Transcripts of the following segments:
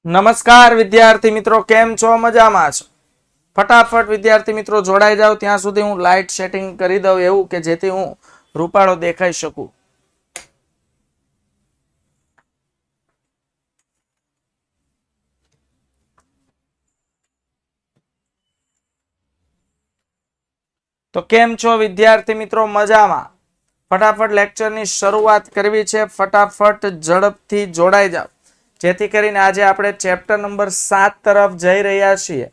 નમસ્કાર વિદ્યાર્થી મિત્રો, કેમ છો? મજામાં છો? ફટાફટ વિદ્યાર્થી મિત્રો જોડાઈ જાઓ. ત્યાં સુધી હું લાઇટ સેટિંગ કરી દઉં એવું કે જેથી હું રૂપાળો દેખાઈ શકું. તો કેમ છો વિદ્યાર્થી મિત્રો? મજામાં? ફટાફટ લેક્ચરની શરૂઆત કરવી છે. ફટાફટ ઝડપથી જોડાઈ જાઓ જેથી કરીને આજે આપણે ચેપ્ટર નંબર 7 તરફ જઈ રહ્યા છીએ.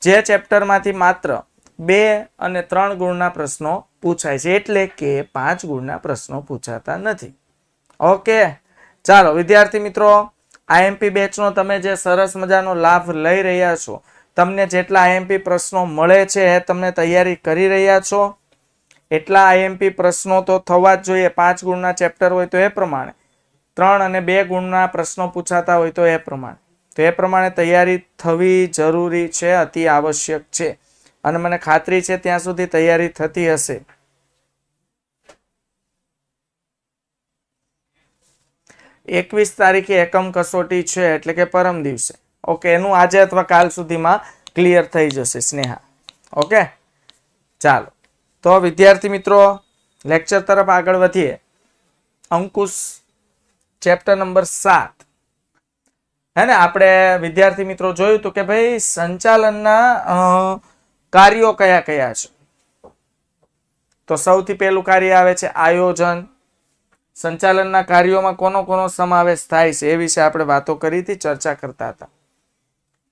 જે ચેપ્ટરમાંથી માત્ર 2 અને 3 ગુણના પ્રશ્નો પૂછાય છે, એટલે કે 5 ગુણના પ્રશ્નો પૂછાતા નથી. ઓકે, ચાલો વિદ્યાર્થી મિત્રો, આઈએમપી બેચનો તમે જે સરસ મજાનો લાભ લઈ રહ્યા છો, તમને જેટલા આઈએમપી પ્રશ્નો મળે છે એ તમને તૈયારી કરી રહ્યા છો એટલા આઈએમપી પ્રશ્નો તો થવા જ જોઈએ. 5 ગુણના ચેપ્ટર હોય તો એ પ્રમાણે, 3 અને 2 ગુણના પ્રશ્નો પૂછાતા હોય તો એ પ્રમાણે તૈયારી થવી જરૂરી છે, અતિ આવશ્યક છે. અને મને ખાતરી છે ત્યાં સુધી તૈયારી થતી હશે. એકવીસ તારીખે એકમ કસોટી છે, એટલે કે પરમ દિવસે. ઓકે, એનું આજે અથવા કાલ સુધીમાં ક્લિયર થઈ જશે સ્નેહા. ઓકે, ચાલો તો વિદ્યાર્થી મિત્રો લેક્ચર તરફ આગળ વધીએ. અંકુશ ચેપ્ટર નંબર 7 હે ને, આપણે વિદ્યાર્થી મિત્રો જોયું હતું કે ભાઈ સંચાલનના કાર્યો કયા કયા છે. તો સૌથી પહેલું કાર્ય આવે છે આયોજન. સંચાલનના કાર્યોમાં કોનો સમાવેશ થાય છે એ વિશે આપણે વાતો કરી હતી, ચર્ચા કરતા હતા.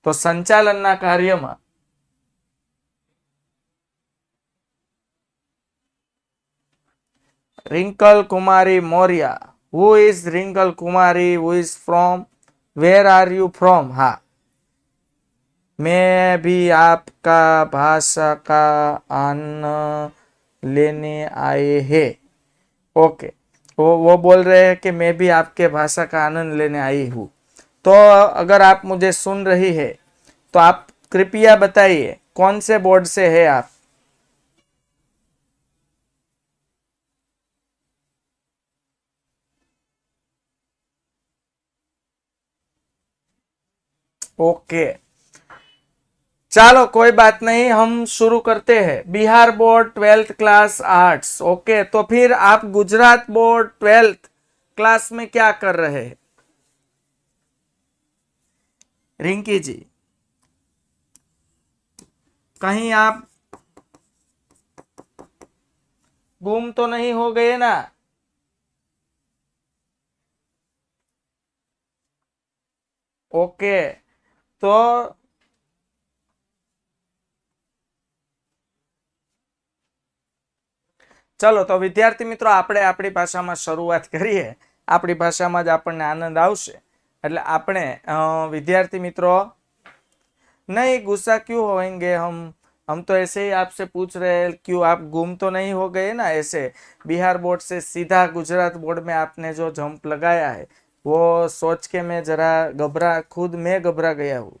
તો સંચાલનના કાર્યમાં Rinkal Kumari Maurya. Who is Rinkal Kumari? Who is from? Where are you from? हाँ, मैं भी आपका भाषा का आनंद लेने आए हैं. ओके, वो बोल रहे हैं कि मैं भी आपके भाषा का आनंद लेने आई हूँ. तो अगर आप मुझे सुन रही है तो आप कृपया बताइए कौन से बोर्ड से है आप? ओके, चलो कोई बात नहीं, हम शुरू करते हैं. Bihar board 12th class arts. Okay, तो फिर आप गुजरात बोर्ड 12th क्लास में क्या कर रहे हैं? रिंकी जी, कहीं आप गुम तो नहीं हो गए ना? ओके, तो चलो तो विद्यार्थी मित्रों આપણે આપણી ભાષામાં શરૂઆત કરીએ. આપણી ભાષામાં જ આપણને આનંદ આવશે. એટલે આપણે વિદ્યાર્થી મિત્રો, नहीं गुस्सा क्यों होएंगे हम तो ऐसे ही आपसे पूछ रहे हैं क्यों आप गुम तो नहीं हो गए ना. ऐसे बिहार बोर्ड से सीधा गुजरात बोर्ड में आपने जो जंप लगाया है वो सोच के मैं जरा खुद मैं घबरा गया हूँ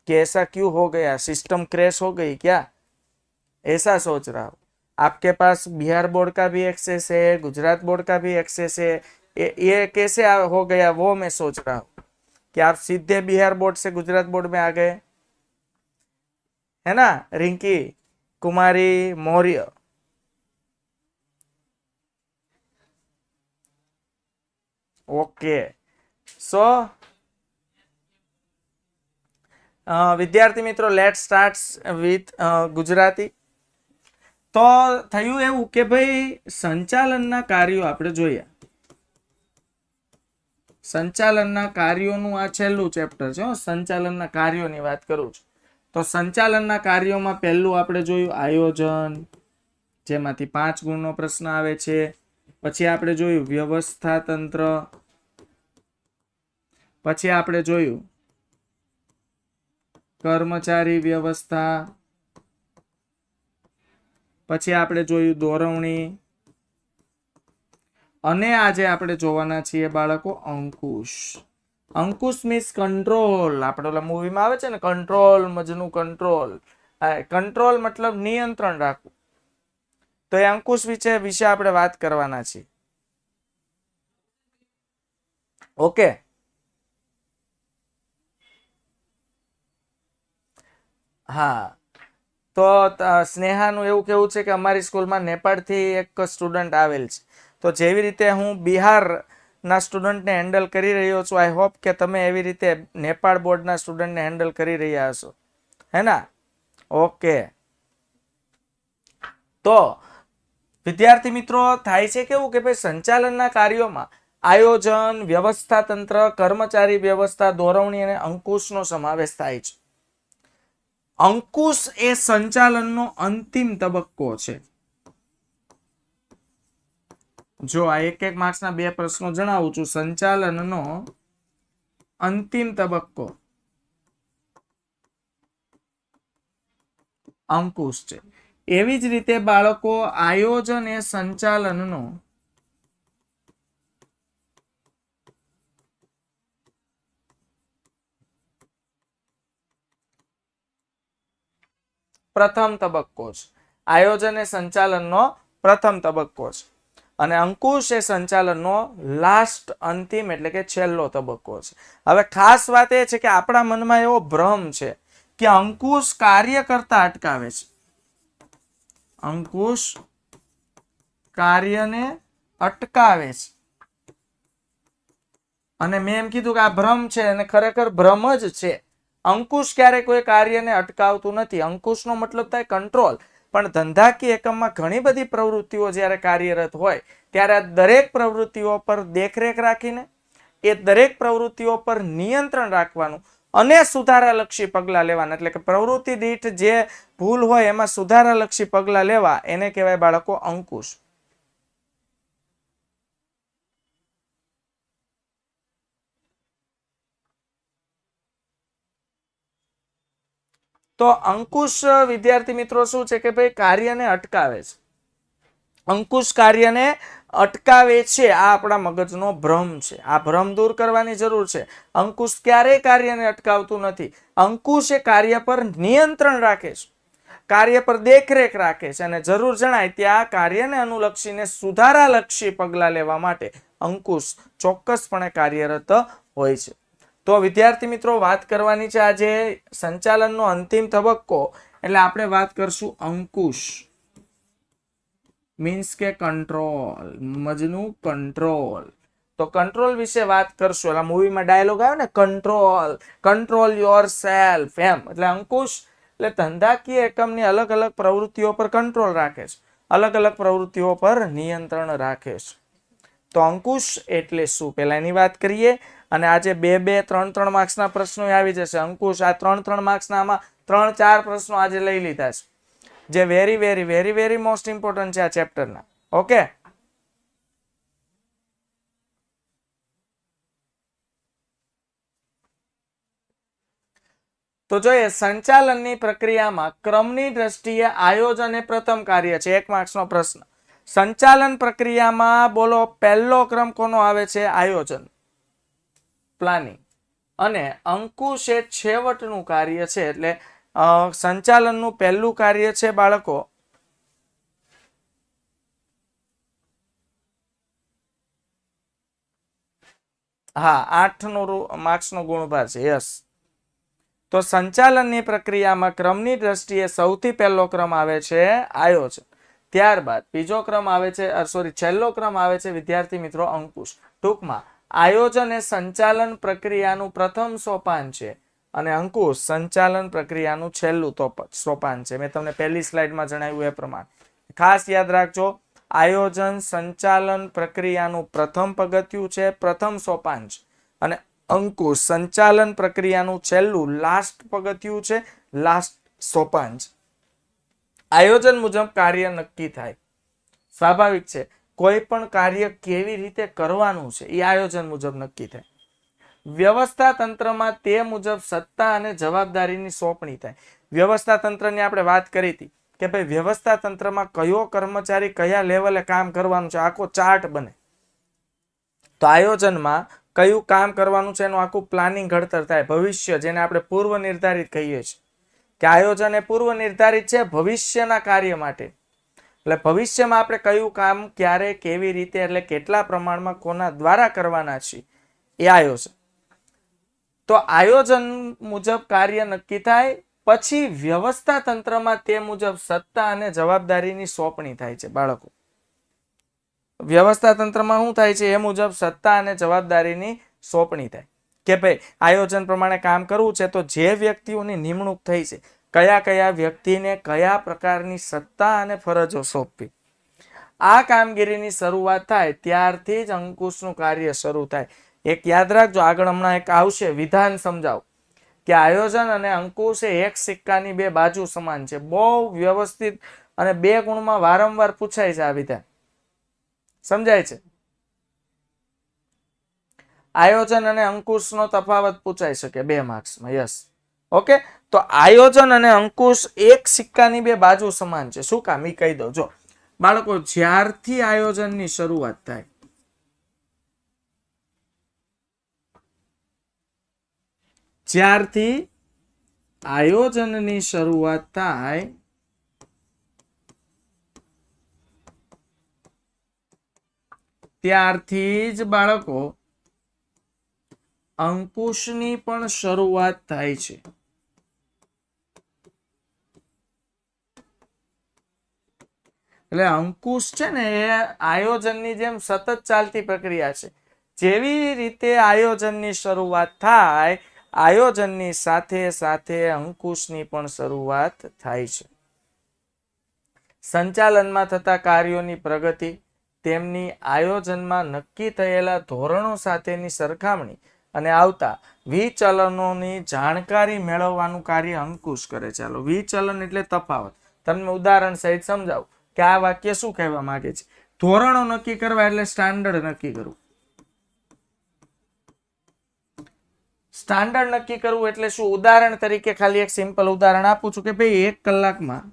कि ऐसा क्यों हो गया, सिस्टम क्रैश हो गई क्या, ऐसा सोच रहा हूँ. आपके पास बिहार बोर्ड का भी एक्सेस है, गुजरात बोर्ड का भी एक्सेस है. ये कैसे हो गया वो मैं सोच रहा हूँ कि आप सीधे बिहार बोर्ड से गुजरात बोर्ड में आ गए, है ना. रिंकी कुमारी मौर्य. ओके, सो વિદ્યાર્થી મિત્રો, લેટ સ્ટાર્ટ વિથ ગુજરાતી. તો થયું એવું કે ભાઈ સંચાલનના કાર્યો આપણે જોયા. સંચાલનના કાર્યોનું આ છેલ્લું ચેપ્ટર છે. સંચાલનના કાર્યોની વાત કરું છું. તો સંચાલનના કાર્યોમાં પહેલું આપણે જોયું આયોજન, જેમાંથી 5 ગુણનો પ્રશ્ન આવે છે. પછી આપણે જોયું વ્યવસ્થા તંત્ર. પછી આપણે જોયું કર્મચારી વ્યવસ્થા. પછી આપણે જોયું દોરવણી. અને આજે આપણે જોવાના છીએ બાળકો અંકુશ. અંકુશ મીન્સ કંટ્રોલ. આપણે ઓલા મૂવીમાં આવે છે ને, કંટ્રોલ મજનુ કંટ્રોલ. કંટ્રોલ મતલબ નિયંત્રણ રાખવું. તો એ અંકુશ વિશે આપણે વાત કરવાના છીએ. ઓકે, હા, તો સ્નેહાનું એવું કેવું છે કે અમારી સ્કૂલમાં નેપાળથી એક સ્ટુડન્ટ આવેલ છે. તો જેવી રીતે હું બિહારના સ્ટુડન્ટને હેન્ડલ કરી રહ્યો છું, આઈ હોપ કે તમે એવી રીતે નેપાળ બોર્ડના સ્ટુડન્ટને હેન્ડલ કરી રહ્યા હશો, હે ના? ઓકે. તો વિદ્યાર્થી મિત્રો, થાય છે કેવું કે ભાઈ સંચાલનના કાર્યોમાં આયોજન, વ્યવસ્થા તંત્ર, કર્મચારી વ્યવસ્થા, દોરવણી અને અંકુશનો સમાવેશ થાય છે. અંકુશ એ સંચાલનનો અંતિમ તબક્કો છે. જો આ એક માર્ક્સના 2 પ્રશ્નો જણાવું છું. સંચાલનનો અંતિમ તબક્કો અંકુશ છે. એવી જ રીતે બાળકો, આયોજન એ સંચાલનનો પ્રથમ તબક્કો છે. આયોજન એ સંચાલનનો પ્રથમ તબક્કો છે અને અંકુશ એ સંચાલનનો લાસ્ટ, અંતિમ એટલે કે છેલ્લો તબક્કો છે. હવે ખાસ વાત એ છે કે આપણા મનમાં એવો ભ્રમ છે કે અંકુશ કાર્ય કરતા અટકાવે છે. અંકુશ કાર્યને અટકાવે છે. અને મેં એમ કીધું કે આ ભ્રમ છે અને ખરેખર ભ્રમ જ છે. અંકુશ ક્યારે કોઈ કાર્યને અટકાવતું નથી. અંકુશનો મતલબ થાય કંટ્રોલ. પણ ધંધાકીય એકમમાં ઘણી બધી પ્રવૃત્તિઓ જ્યારે કાર્યરત હોય ત્યારે આ દરેક પ્રવૃત્તિઓ પર દેખરેખ રાખીને, એ દરેક પ્રવૃત્તિઓ પર નિયંત્રણ રાખવાનું અને સુધારાલક્ષી પગલાં લેવાના, એટલે કે પ્રવૃત્તિ દીઠ જે ભૂલ હોય એમાં સુધારાલક્ષી પગલાં લેવા, એને કહેવાય બાળકો અંકુશ. તો અંકુશ વિદ્યાર્થી મિત્રો શું છે કે ભાઈ કાર્યને અટકાવે છે. અંકુશ કાર્યને અટકાવે છે. આ આપણા મગજનો ભ્રમ છે. આ ભ્રમ દૂર કરવાની જરૂર છે. અંકુશ ક્યારેય કાર્યને અટકાવતું નથી. અંકુશ એ કાર્ય પર નિયંત્રણ રાખે છે, કાર્ય પર દેખરેખ રાખે છે અને જરૂર જણાય ત્યાં કાર્યને અનુલક્ષીને સુધારાલક્ષી પગલાં લેવા માટે અંકુશ ચોક્કસપણે કાર્યરત હોય છે. તો વિદ્યાર્થી મિત્રો, વાત કરવાની છે આજે સંચાલનનો અંતિમ તબક્કો, એટલે આપણે વાત કરશું અંકુશ, મીન્સ કે કંટ્રોલ, મજનું કંટ્રોલ. તો કંટ્રોલ વિશે વાત કરશું. એટલે મૂવીમાં ડાયલોગ આવે ને, કંટ્રોલ યોર સેલ્ફ, એમ. એટલે અંકુશ એટલે ધંધાકીય એકમની અલગ અલગ પ્રવૃત્તિઓ પર કંટ્રોલ રાખે છે, અલગ અલગ પ્રવૃત્તિઓ પર નિયંત્રણ રાખે છે. તો અંકુશ એટલે શું, પહેલા એની વાત કરીએ. અને આજે 2-2, 3-3 માર્ક્સના પ્રશ્નો આવી જશે. અંકુશ આ 3-3 માર્ક્સના આમાં 3-4 પ્રશ્નો આજે લઈ લીધા છે, જે very very very very most important છે આ ચેપ્ટરના. ઓકે, તો જોઈએ સંચાલનની પ્રક્રિયામાં ક્રમની દ્રષ્ટિએ આયોજન એ પ્રથમ કાર્ય છે. 1 માર્ક્સનો પ્રશ્ન. સંચાલન પ્રક્રિયામાં બોલો પહેલો ક્રમ કોનો આવે છે? આયોજન, પ્લાનિંગ. અને અંકુશ એ છેવટનું કાર્ય છે. એટલે સંચાલનનું પહેલું કાર્ય છે બાળકો હા 8 માર્ક્સનો ગુણભાર છે. યસ. તો સંચાલનની પ્રક્રિયામાં ક્રમની દ્રષ્ટિએ સૌથી પહેલો ક્રમ આવે છે આયોજન. ત્યારબાદ બીજો ક્રમ આવે છે, છેલ્લો ક્રમ આવે છે વિદ્યાર્થી મિત્રો અંકુશ. ટૂંકમાં આયોજન એ સંચાલન પ્રક્રિયાનું પ્રથમ સોપાન છે અને અંકુશ સંચાલન પ્રક્રિયાનું છેલ્લું સોપાન છે. મેં તમને પહેલી સ્લાઇડમાં જણાવ્યું એ પ્રમાણે ખાસ યાદ રાખજો. આયોજન સંચાલન પ્રક્રિયાનું પ્રથમ પગથિયું છે, પ્રથમ સોપાન છે, અને અંકુશ સંચાલન પ્રક્રિયાનું છેલ્લું લાસ્ટ પગથિયું છે, લાસ્ટ સોપાન છે. આયોજન મુજબ કાર્ય નક્કી થાય. સ્વાભાવિક છે, કોઈ પણ કાર્ય કેવી રીતે કરવાનું છે એ આયોજન મુજબ નક્કી થાય. વ્યવસ્થા તંત્રમાં તે મુજબ સત્તા અને જવાબદારીની સોંપણી થાય. વ્યવસ્થા તંત્રની આપણે વાત કરી હતી કે ભાઈ વ્યવસ્થા તંત્રમાં કયો કર્મચારી કયા લેવલે કામ કરવાનું છે, આખો ચાર્ટ બને. તો આયોજનમાં કયું કામ કરવાનું છે એનું આખું પ્લાનિંગ ઘડતર થાય. ભવિષ્ય, જેને આપણે પૂર્વ નિર્ધારિત કહીએ છીએ, કે આયોજન એ પૂર્વ નિર્ધારિત છે ભવિષ્યના કાર્ય માટે. એટલે ભવિષ્યમાં આપણે કયું કામ ક્યારે કેવી રીતે એટલે કેટલા પ્રમાણમાં કોના દ્વારા કરવાના છે એ આયોજન. તો આયોજન મુજબ કાર્ય નક્કી થાય, પછી વ્યવસ્થા તંત્રમાં તે મુજબ સત્તા અને જવાબદારીની સોંપણી થાય છે બાળકો. વ્યવસ્થા તંત્રમાં શું થાય છે? એ મુજબ સત્તા અને જવાબદારીની સોંપણી થાય કે ભાઈ આયોજન પ્રમાણે કામ કરવું છે, તો જે વ્યક્તિઓની નિમણૂક થઈ છે, કયા કયા વ્યક્તિને કયા પ્રકારની સત્તા અને ફરજો સોંપવી, આ કામગીરીની શરૂઆત થાય ત્યારથી જ અંકુશનું કાર્ય શરૂ થાય. એક યાદ રાખજો, આગળ હમણાં એક આવશે વિધાન સમજાવ કે આયોજન અને અંકુશ એ એક સિક્કાની બે બાજુ સમાન છે. બહુ વ્યવસ્થિત અને 2 ગુણમાં વારંવાર પૂછાય છે આ વિધાન. સમજાય છે? આયોજન અને અંકુશનો તફાવત પૂછાઈ શકે 2 માર્ક્સમાં. Yes, okay. તો આયોજન અને અંકુશ એક સિક્કાની બે બાજુ સમાન છે. શું કામ? ઈ કહી દો. જો બાળકો, જ્યારથી આયોજનની શરૂઆત થાય, જ્યારથી આયોજનની શરૂઆત થાય ત્યારથી જ બાળકો અંકુશની પણ શરૂઆત થાય છે. એટલે અંકુશ છે ને એ આયોજનની જેમ સતત ચાલતી પ્રક્રિયા છે. જેવી રીતે આયોજનની શરૂઆત થાય, આયોજનની સાથે સાથે અંકુશની પણ શરૂઆત થાય છે. સંચાલનમાં થતા કાર્યોની પ્રગતિ તેમની આયોજનમાં નક્કી થયેલા ધોરણો સાથેની સરખામણી અને આવતા વિચલનોની જાણકારી મેળવવાનું કાર્ય અંકુશ કરે. ચાલો, વિચલન એટલે તફાવત. તમને ઉદાહરણ સહિત સમજાવું કે આ વાક્ય શું કહેવા માંગે છે. ધોરણો નક્કી કરવા એટલે સ્ટાન્ડર્ડ નક્કી કરવું. સ્ટાન્ડર્ડ નક્કી કરવું એટલે શું? ઉદાહરણ તરીકે ખાલી એક સિમ્પલ ઉદાહરણ આપું છું કે ભાઈ 1 કલાકમાં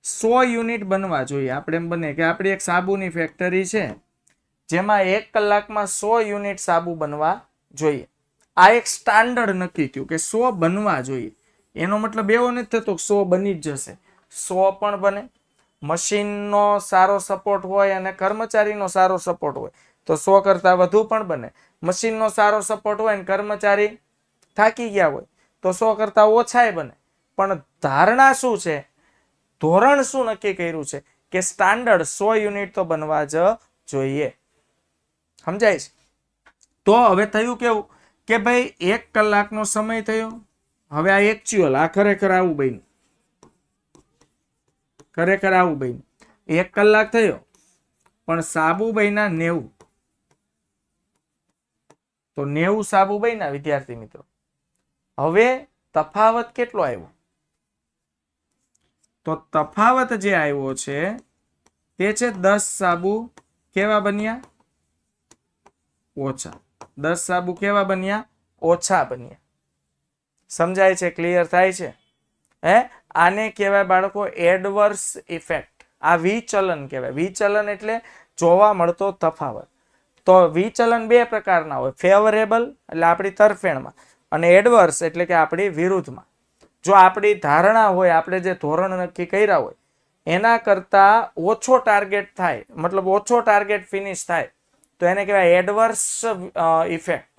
100 યુનિટ બનવા જોઈએ. આપણે એમ બને કે આપણી એક સાબુની ફેક્ટરી છે જેમાં 1 કલાકમાં 100 યુનિટ સાબુ બનવા જોઈએ. આ એક સ્ટાન્ડર્ડ નક્કી થયું કે 100 બનવા જોઈએ. એનો મતલબ એવો નથી થતો 100 બની જ જશે. 100 પણ બને. મશીનનો સારો સપોર્ટ હોય અને કર્મચારીનો સારો સપોર્ટ હોય તો 100 કરતા વધુ પણ બને. મશીનનો સારો સપોર્ટ હોય અને કર્મચારી થાકી ગયા હોય તો 100 કરતા ઓછાય બને. પણ ધારણા શું છે? ધોરણ શું નક્કી કર્યું છે? કે સ્ટાન્ડર્ડ 100 યુનિટ તો બનવા જ જોઈએ. સમજાય છે? તો હવે થયું કેવું કે ભાઈ 1 કલાકનો સમય થયો. હવે આ એકચ્યુઅલ, આ ખરેખર આવું બન્યું. ખરેખર આવું બન્યું. 1 કલાક થયો પણ સાબુ બન્યા 90. તો 90 સાબુ બન્યા વિદ્યાર્થી મિત્રો. હવે તફાવત કેટલો આવ્યો? તો તફાવત જે આવ્યો છે તે છે 10 સાબુ કેવા બન્યા? ઓછા. 10 સાબુ કેવા બન્યા? ઓછા બન્યા. સમજાય છે? ક્લિયર થાય છે? આને કહેવાય બાળકો એડવર્સ ઇફેક્ટ. આ વિચલન કહેવાય. વિચલન એટલે જોવા મળતો તફાવત. તો વિચલન 2 પ્રકારના હોય. ફેવરેબલ એટલે આપણી તરફેણમાં, અને એડવર્સ એટલે કે આપણી વિરુદ્ધમાં. જો આપણી ધારણા હોય, આપણે જે ધોરણ નક્કી કર્યા હોય એના કરતા ઓછો ટાર્ગેટ થાય, મતલબ ઓછો ટાર્ગેટ ફિનિશ થાય, તો એને કહેવાય એડવર્સ ઇફેક્ટ.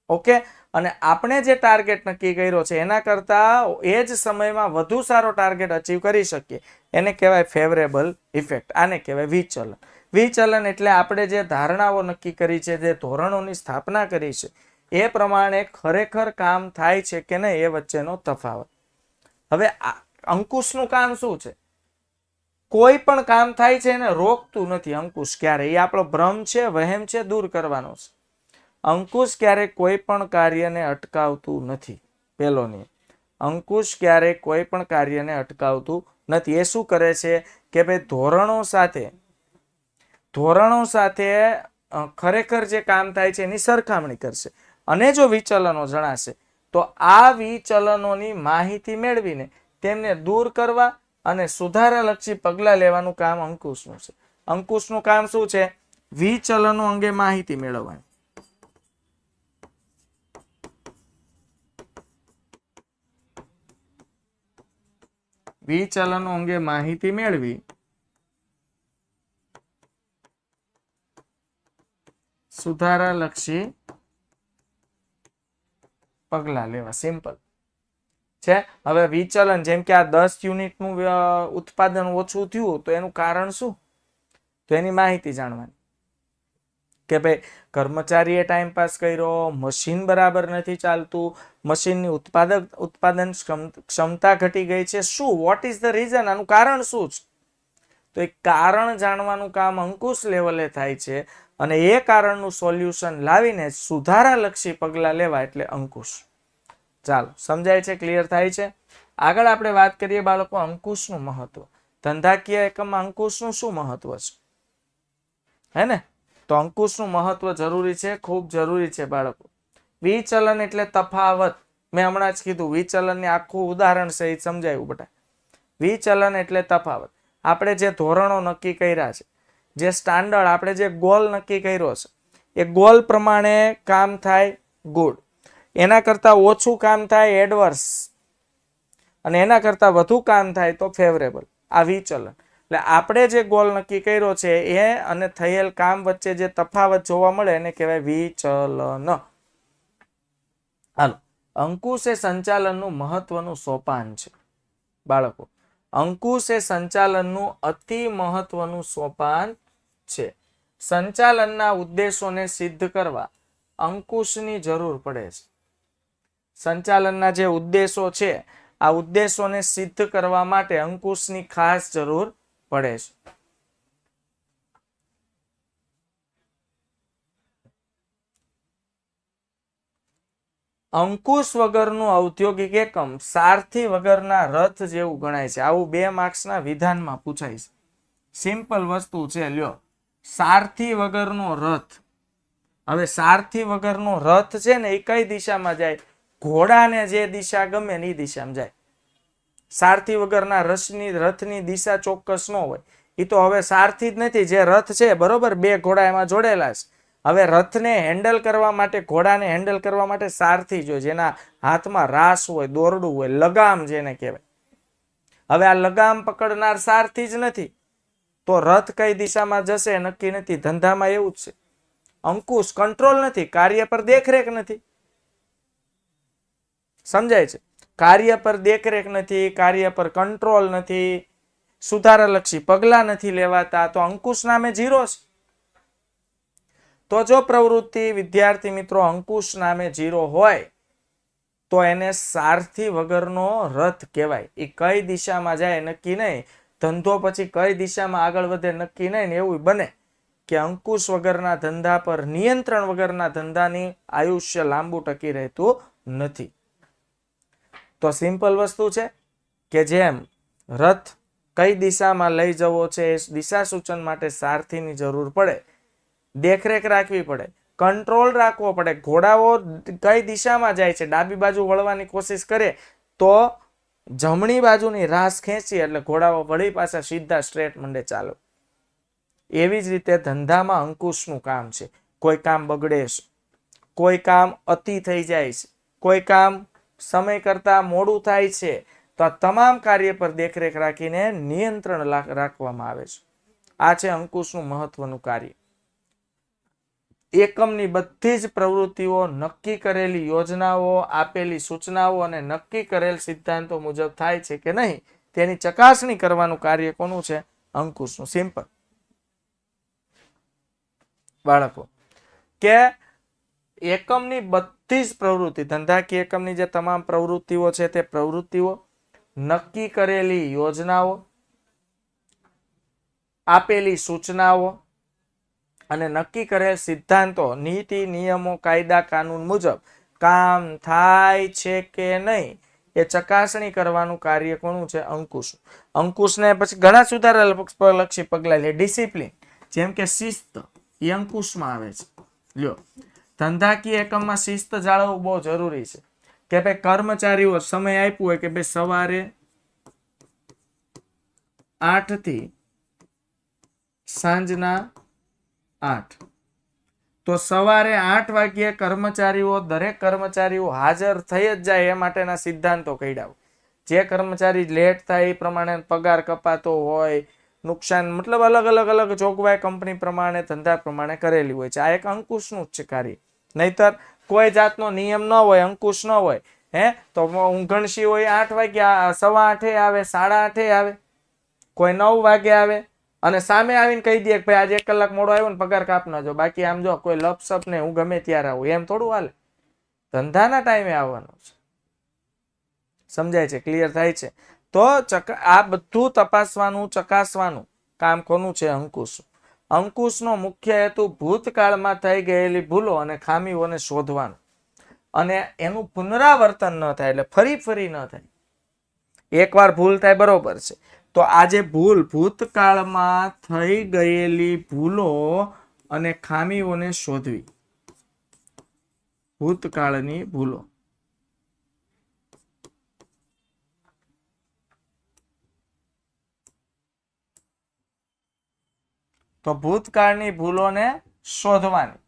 ઓકે. અને આપણે જે ટાર્ગેટ નક્કી કર્યો છે એના કરતા એ જ સમયમાં વધુ સારો ટાર્ગેટ અચીવ કરી શકીએ એને કહેવાય ફેવરેબલ ઇફેક્ટ. આને કહેવાય વિચલન. વિચલન એટલે આપણે જે ધારણાઓ નક્કી કરી છે, જે ધોરણોની સ્થાપના કરી છે, એ પ્રમાણે ખરેખર કામ થાય છે કે નહીં એ વચ્ચેનો તફાવત. હવે અંકુશનું કામ શું છે? કોઈ પણ કામ થાય છે એને રોકતું નથી અંકુશ ક્યારે. એ આપણો ભ્રમ છે, વહેમ છે, દૂર કરવાનો છે. અંકુશ ક્યારે કોઈ પણ કાર્યને અટકાવતું નથી. પહેલો નિયમ, અંકુશ ક્યારે કોઈ પણ કાર્યને અટકાવતું નથી. એ શું કરે છે કે ભાઈ ધોરણો સાથે ખરેખર જે કામ થાય છે એની સરખામણી કરશે. અને જો વિચલનો જણાશે તો આ વિચલનોની માહિતી મેળવીને તેમને દૂર કરવા અને સુધારાલક્ષી પગલાં લેવાનું કામ અંકુશનું છે. અંકુશનું કામ શું છે? વિચલનો અંગે માહિતી મેળવવાની. વિચલનો અંગે માહિતી મેળવી સુધારાલક્ષી પગલા લેવા. સિમ્પલ છે. હવે વિચલન, જેમ કે આ 10 યુનિટનું ઉત્પાદન ઓછું થયું તો એનું કારણ શું? તો એની માહિતી જાણવાની કે ભાઈ કર્મચારીએ ટાઈમ પાસ કર્યો, મશીન બરાબર નથી ચાલતું, મશીનની ઉત્પાદન ક્ષમતા ઘટી ગઈ છે. શું? What is the reason? આનું કારણ શું છે? તો એ કારણ જાણવાનું કામ અંકુશ લેવલે થાય છે અને એ કારણનું સોલ્યુશન લાવીને સુધારાલક્ષી પગલાં લેવા એટલે અંકુશ. ચાલો, સમજાય છે? ક્લિયર થાય છે? આગળ આપણે વાત કરીએ બાળકો અંકુશનું મહત્વ. ધંધાકીય એકમમાં અંકુશનું શું મહત્વ છે? હે ને? તો અંકુશનું મહત્વ જરૂરી છે, ખૂબ જરૂરી છે બાળકો. વિચલન એટલે તફાવત. મેં હમણાં જ કીધું વિચલનની આખું ઉદાહરણ સહિત સમજાયું બેટા. વિચલન એટલે તફાવત. આપણે જે ધોરણો નક્કી કર્યા છે, જે સ્ટાન્ડર્ડ, આપણે જે ગોલ નક્કી કર્યો છે, એ ગોલ પ્રમાણે કામ થાય ગુડ, એના કરતા ઓછું કામ થાય એડવર્સ, અને એના કરતા વધુ કામ થાય તો ફેવરેબલ. આ વિચલન. એટલે આપણે જે ગોલ નક્કી કર્યો છે એ અને થયેલ કામ વચ્ચે જે તફાવત જોવા મળે એને કહેવાય વિચલન. હાલો, અંકુશ એ સંચાલનનું મહત્વનું સોપાન છે બાળકો. અંકુશ એ સંચાલનનું અતિ મહત્વનું સોપાન છે. સંચાલનના ઉદ્દેશોને સિદ્ધ કરવા અંકુશની જરૂર પડે છે. સંચાલનના જે ઉદ્દેશો છે, આ ઉદ્દેશોને સિદ્ધ કરવા માટે અંકુશની ખાસ જરૂર પડે છે. અંકુશ વગરનું ઔદ્યોગિક એકમ સારથી વગરના રથ જેવું ગણાય છે. આવું 2 માર્ક્સના વિધાનમાં પૂછાય છે. સિમ્પલ વસ્તુ છે. લ્યો, સારથી વગરનો રથ. હવે સારથી વગરનો રથ છે ને એ કઈ દિશામાં જાય? ઘોડાને જે દિશા ગમે ને એ દિશામાં જાય. સારથી વગરના રથની દિશા ચોક્કસ ન હોય. એ તો હવે સારથી જ નથી, જે રથ છે બરોબર, 2 ઘોડા એમાં જોડેલા છે. હવે રથને હેન્ડલ કરવા માટે, ઘોડાને હેન્ડલ કરવા માટે સારથી જોઈએ, જેના હાથમાં રાસ હોય, દોરડું હોય, લગામ જેને કહેવાય. હવે આ લગામ પકડનાર સારથી જ નથી તો રથ કઈ દિશામાં જશે નક્કી નથી. ધંધામાં એવું જ છે. અંકુશ કંટ્રોલ નથી, કાર્ય પર દેખરેખ નથી. સમજાય છે? કાર્ય પર દેખરેખ નથી, કાર્ય પર કંટ્રોલ નથી, સુધારાલક્ષી પગલાં નથી લેવાતા, તો અંકુશ નામે 0 છે. તો જો પ્રવૃત્તિ વિદ્યાર્થી મિત્રો અંકુશ નામે 0 હોય તો એને સારથી વગરનો રથ કહેવાય. એ કઈ દિશામાં જાય નક્કી નહીં, ધંધો પછી કઈ દિશામાં આગળ વધે નક્કી નહીં ને એવું બને કે અંકુશ વગરના ધંધા પર, નિયંત્રણ વગરના ધંધાની આયુષ્ય લાંબુ ટકી રહેતું નથી. તો સિમ્પલ વસ્તુ છે કે જેમ રથ કઈ દિશામાં લઈ જવો છે એ દિશા સૂચન માટે સારથીની જરૂર પડે, દેખરેખ રાખવી પડે, કંટ્રોલ રાખવો પડે. ઘોડાઓ કઈ દિશામાં જાય છે, ડાબી બાજુ વળવાની કોશિશ કરે તો જમણી બાજુની રાસ ખેંચી એટલે ઘોડાઓ વળી પાછા સીધા સ્ટ્રેટ મંડે ચાલો. એવી જ રીતે ધંધામાં અંકુશનું કામ છે. કોઈ કામ બગડે છે, કોઈ કામ અતિ થઈ જાય છે, કોઈ કામ સમય કરતા મોડું થાય છે, તો આ તમામ કાર્ય પર દેખરેખ રાખીને નિયંત્રણ રાખવામાં આવે છે. આ છે અંકુશનું મહત્વનું કાર્ય. એકમની બધી જ પ્રવૃત્તિઓ નક્કી કરેલી યોજનાઓ, આપેલી સૂચનાઓ અને નક્કી કરેલ સિદ્ધાંતો મુજબ થાય છે કે નહીં તેની ચકાસણી કરવાનું કાર્ય કોનું છે? અંકુશનું. સિમ્પલ બાળકો, કે એકમની બધી જ પ્રવૃત્તિ, ધંધાકીય એકમની જે તમામ પ્રવૃત્તિઓ છે તે પ્રવૃત્તિઓ, નક્કી કરેલી યોજનાઓ, આપેલી સૂચનાઓ અને નક્કી કરેલ સિદ્ધાંતો, નીતિ, નિયમો, કાયદા, કાનૂન મુજબ કામ થાય છે કે નહીં એ ચકાસણી કરવાનું કાર્ય કોનું છે? અંકુશ. અંકુશને પછી ઘણા સુધારાલક્ષી પગલાં લે. ડિસિપ્લિન, જેમ કે શિસ્ત, એ અંકુશમાં આવે છે. લ્યો, ધંધાકીય એકમમાં શિસ્ત જાળવવું બહુ જરૂરી છે. કે ભાઈ કર્મચારીઓ સમય આપ્યો હોય કે ભાઈ સવારે 8 થી સાંજના 8, તો સવારે 8 વાગ્યે કર્મચારીઓ, દરેક કર્મચારીઓ હાજર થઈ જ જાય એ માટેના સિદ્ધાંતો કઢાવો. જે કર્મચારી લેટ થાય એ પ્રમાણે પગાર કપાતો હોય, નુકસાન, મતલબ અલગ અલગ જોગવાઈ કંપની પ્રમાણે, ધંધા પ્રમાણે કરેલી હોય છે. આ એક અંકુશનું જ છે કાર્ય. નહીતર કોઈ જાતનો નિયમ ન હોય, અંકુશ ન હોય, તો ઊંઘણશી હોય 8 વાગ્યા 8:15 આવે, 8:30 આવે, કોઈ 9 વાગે આવે અને સામે આવીને કહી દે કે ભાઈ આજે 1 કલાક મોડો આવ્યો ને પગાર કાપ નાખજો. બાકી આમ જો કોઈ લપસપ ને હું ગમે ત્યારે આવું એમ થોડું હાલે. ધંધાના ટાઈમે આવવાનું છે. સમજાય છે? ક્લિયર થાય છે? તો આ બધું તપાસવાનું, ચકાસવાનું કામ કોનું છે? અંકુશ. અંકુશનો મુખ્ય હેતુ ભૂતકાળમાં થઈ ગયેલી ભૂલો અને ખામીઓને શોધવાનું અને એનું પુનરાવર્તન ન થાય, એટલે ફરી ન થાય. એકવાર ભૂલ થાય બરોબર છે, તો આ જે ભૂલ ભૂતકાળમાં થઈ ગયેલી ભૂલો અને ખામીઓને શોધવી. ભૂતકાળની ભૂલો. તો ભૂતકાળની ભૂલોને શોધવાની,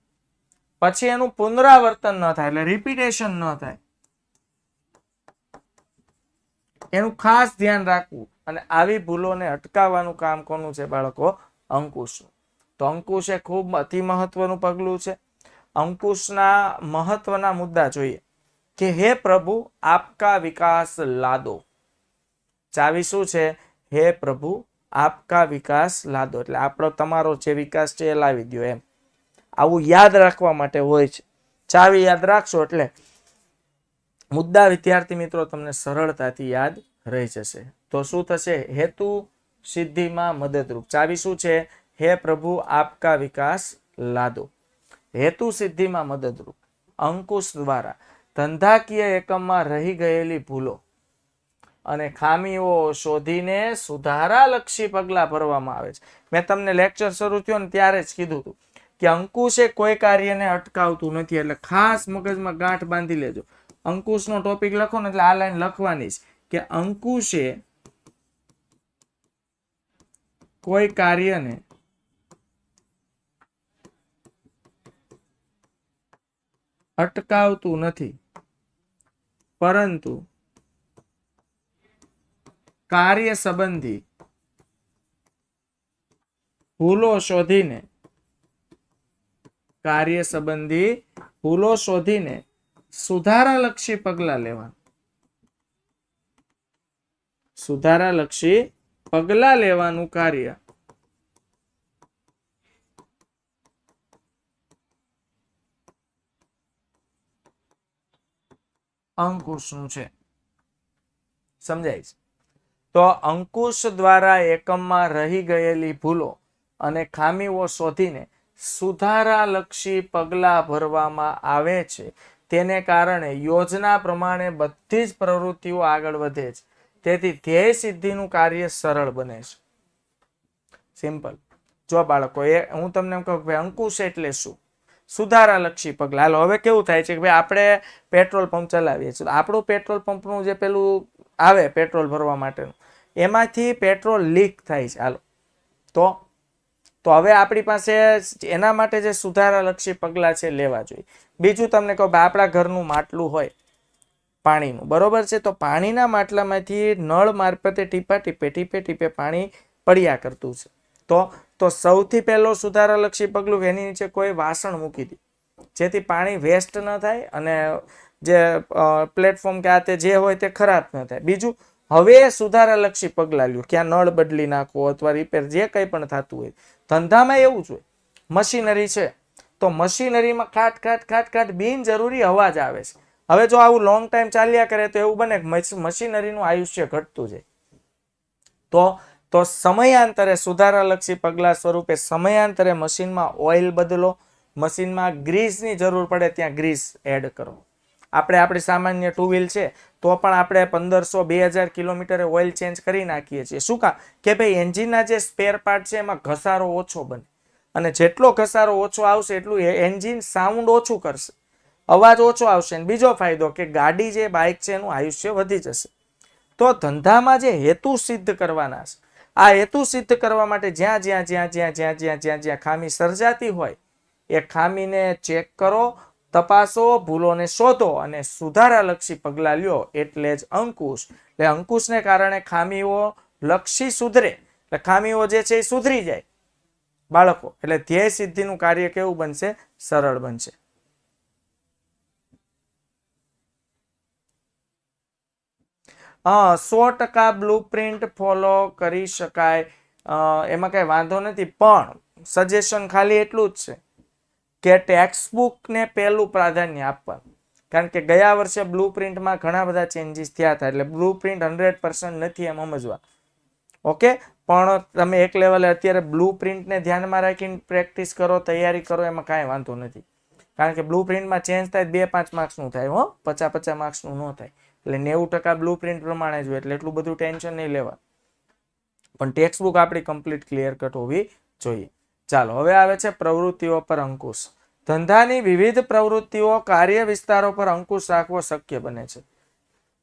પછી એનું પુનરાવર્તન ન થાય, એટલે રિપીટેશન ન થાય, એનું ખાસ ધ્યાન રાખવું. અને આવી ભૂલોને અટકાવવાનું કામ કોનું છે બાળકો? અંકુશનું. તો અંકુશ એ ખૂબ અતિ મહત્વનું પગલું છે. અંકુશના મહત્વના મુદ્દા જોઈએ કે હે પ્રભુ આપકા વિકાસ લાદો. ચાવી શું છે? હે પ્રભુ આપકા વિકાસ લાદો, એટલે આપણો તમારો જે વિકાસ છે એ લાવી દો એમ. આવું યાદ રાખવા માટે હોય છે. ચાવી યાદ રાખશો એટલે મુદ્દા વિદ્યાર્થી મિત્રો તમને સરળતાથી યાદ રહી જશે. તો શું થશે? હેતુ સિદ્ધિમાં મદદરૂપ. ચાવી શું છે? હે પ્રભુ આપકા વિકાસ લાદો. હેતુ સિદ્ધિમાં મદદરૂપ. અંકુશ દ્વારા ધંધાકીય એકમમાં રહી ગયેલી ભૂલો અને ખામીઓ શોધીને સુધારાલક્ષી પગલાં ભરવામાં આવે છે. મેં તમને લેક્ચર શરૂ થયો ને ત્યારે જ કીધું હતું કે અંકુશ એ કોઈ કાર્યને અટકાવતું નથી, એટલે ખાસ મગજમાં ગાંઠ બાંધી લેજો. અંકુશનો ટોપિક લખો ને એટલે આ લાઈન લખવાની છે કે અંકુશે કોઈ કાર્યને અટકાવતું નથી, પરંતુ કાર્ય સંબંધી ભૂલો શોધીને સુધારાલક્ષી પગલાં લેવાનું. સુધારાલક્ષી પગલાં લેવાનું કાર્ય અંકુશનું છે. સમજાય છે? તો અંકુશ દ્વારા એકમમાં રહી ગયેલી ભૂલો અને ખામીઓ શોધીને સુધારાલક્ષી પગલાં ભરવામાં આવે છે. તેને કારણે યોજના પ્રમાણે બધી જ પ્રવૃત્તિઓ આગળ વધે છે. તેથી ધ્યેય સિદ્ધિનું કાર્ય સરળ બને છે. સિમ્પલ. જો બાળકો હું તમને એમ કહું કે અંકુશ એટલે શું? સુધારાલક્ષી પગલાં. હાલો હવે કેવું થાય છે કે ભાઈ આપણે પેટ્રોલ પંપ ચલાવીએ છીએ, આપણું પેટ્રોલ પંપનું જે પેલું આવે પેટ્રોલ ભરવા માટેનું, એમાંથી પેટ્રોલ લીક થાય છે. હાલો તો હવે આપણી પાસે એના માટે જે સુધારાલક્ષી પગલાં છે લેવા જોઈએ. બીજું તમને કહું, આપણા ઘરનું માટલું હોય પાણીનું, બરોબર છે? તો પાણીના માટલામાંથી નળ મારફતે ટીપે પાણી પડ્યા કરતું છે. તો સૌથી પહેલો સુધારાલક્ષી પગલું એની નીચે કોઈ વાસણ મૂકી દે, જેથી પાણી વેસ્ટ ન થાય અને જે પ્લેટફોર્મ કે આ તે જે હોય તે ખરાબ ન થાય. બીજું, હવે સુધારાલક્ષી પગલાં લ્યો, ક્યાં નળ બદલી નાખો અથવા રિપેર જે કંઈ પણ થતું હોય. ધંધામાં એવું જ હોય. મશીનરી છે તો મશીનરીમાં ખાટ બિનજરૂરી અવાજ આવે છે. હવે જો આવું લોંગ ટાઈમ ચાલ્યા કરે તો એવું બને કે મશીનરીનું આયુષ્ય ઘટતું જાય. તો સમયાંતરે સુધારાલક્ષી પગલાં સ્વરૂપે સમયાંતરે મશીનમાં ઓઇલ બદલો, મશીનમાં ગ્રીસની જરૂર પડે ત્યાં ગ્રીસ એડ કરો. આપણે આપણી સામાન્ય ટુ વ્હીલ છે તો પણ આપણે 1500-2000 કિલોમીટરે ઓઇલ ચેન્જ કરી નાખીએ છીએ. શું કામ? કે ભાઈ એન્જિનના જે સ્પેર પાર્ટ છે એમાં ઘસારો ઓછો બને, અને જેટલો ઘસારો ઓછો આવશે એટલું એન્જિન સાઉન્ડ ઓછું કરશે, અવાજ ઓછો આવશે. બીજો ફાયદો કે ગાડી જે બાઇક છે એનું આયુષ્ય વધી જશે. તો ધંધામાં જે હેતુ સિદ્ધ કરવાના છે, આ હેતુ સિદ્ધ કરવા માટે જ્યાં ખામી સર્જાતી હોય એ ખામીને ચેક કરો, તપાસો, ભૂલોને શોધો અને સુધારાલક્ષી પગલાં લ્યો, એટલે જ અંકુશ. એટલે અંકુશને કારણે ખામીઓ લક્ષી સુધરે, એટલે ખામીઓ જે છે એ સુધરી જાય બાળકો. એટલે ધ્યેય સિદ્ધિનું કાર્ય કેવું બનશે? સરળ બનશે. 100% બ્લુપ્રિન્ટ ફોલો કરી શકાય, એમાં કઈ વાંધો નથી, પણ સજેશન ખાલી એટલું જ છે કે ટેક્સ્ટ બુક ને પહેલું પ્રાધાન્ય આપવાનું, કારણ કે ગયા વર્ષે બ્લુપ્રિન્ટમાં ઘણા બધા ચેન્જીસ થયા હતા, એટલે બ્લુપ્રિન્ટ 100% નથી એમ સમજવા. ઓકે, પણ તમે એક લેવલે અત્યારે બ્લુપ્રિન્ટને ધ્યાનમાં રાખીને પ્રેક્ટિસ કરો, તૈયારી કરો, એમાં કાંઈ વાંધો નથી, કારણ કે બ્લુપ્રિન્ટમાં ચેન્જ થાય 2-5 માર્ક્સનું થાય, 50-50 માર્ક્સનું ન થાય, એટલે 90% બ્લુપ્રિન્ટ પ્રમાણે જ હોય, એટલે એટલું બધું ટેન્શન નહીં લેવા, પણ ટેક્સ્ટ બુક આપણી કમ્પ્લીટ ક્લિયર કટ હોવી જોઈએ. ચાલો, હવે આવે છે પ્રવૃત્તિઓ પર અંકુશ. ધંધાની વિવિધ પ્રવૃત્તિઓ કાર્ય વિસ્તારો પર અંકુશ રાખવો શક્ય બને છે.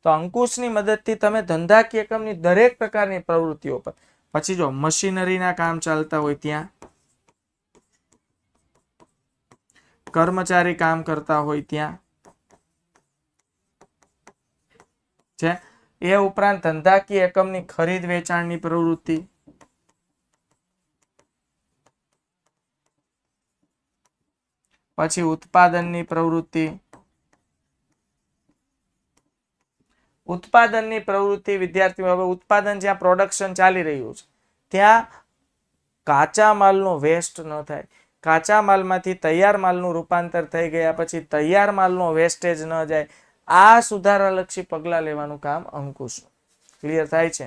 તો અંકુશની મદદથી તમે ધંધાકીય એકમની દરેક પ્રકારની પ્રવૃત્તિઓ પર, પછી જો મશીનરીના કામ ચાલતા હોય ત્યાં, કર્મચારી કામ કરતા હોય ત્યાં છે, એ ઉપરાંત ધંધાકીય એકમની ખરીદ વેચાણની પ્રવૃત્તિ, પછી ઉત્પાદનની પ્રવૃત્તિ. ઉત્પાદનની પ્રવૃત્તિ વિદ્યાર્થીઓ, હવે ઉત્પાદન જ્યાં પ્રોડક્શન ચાલી રહ્યું છે ત્યાં કાચા માલનો વેસ્ટ ન થાય, કાચા માલમાંથી તૈયાર માલનું રૂપાંતર થઈ ગયા પછી તૈયાર માલનો વેસ્ટેજ ન જાય, આ સુધારાલક્ષી પગલાં લેવાનું કામ અંકુશનું. ક્લિયર થાય છે?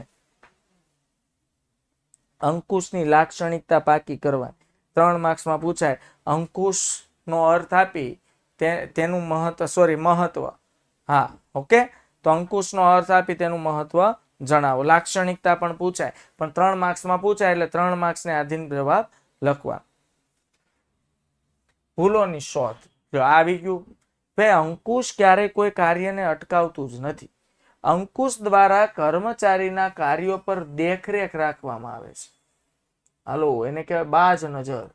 અંકુશની લાક્ષણિકતા પાકી કરવા 3 માર્ક્સમાં પૂછાય. અંકુશનો અર્થ આપી તેનું મહત્વ, હા ઓકે, તો અંકુશનો અર્થ આપી તેનું મહત્વ જણાવો. લાક્ષણિકતા પણ પૂછાય, પણ 3 માર્ક્સમાં પૂછાય એટલે 3 માર્ક્સને આધીન જવાબ લખવા. ભૂલોની શોધ, જો આવી ગયું ભાઈ, અંકુશ ક્યારેય કોઈ કાર્યને અટકાવતું જ નથી. અંકુશ દ્વારા કર્મચારીના કાર્યો પર દેખરેખ રાખવામાં આવે છે. હાલો, એને કહેવાય બાજ નજર.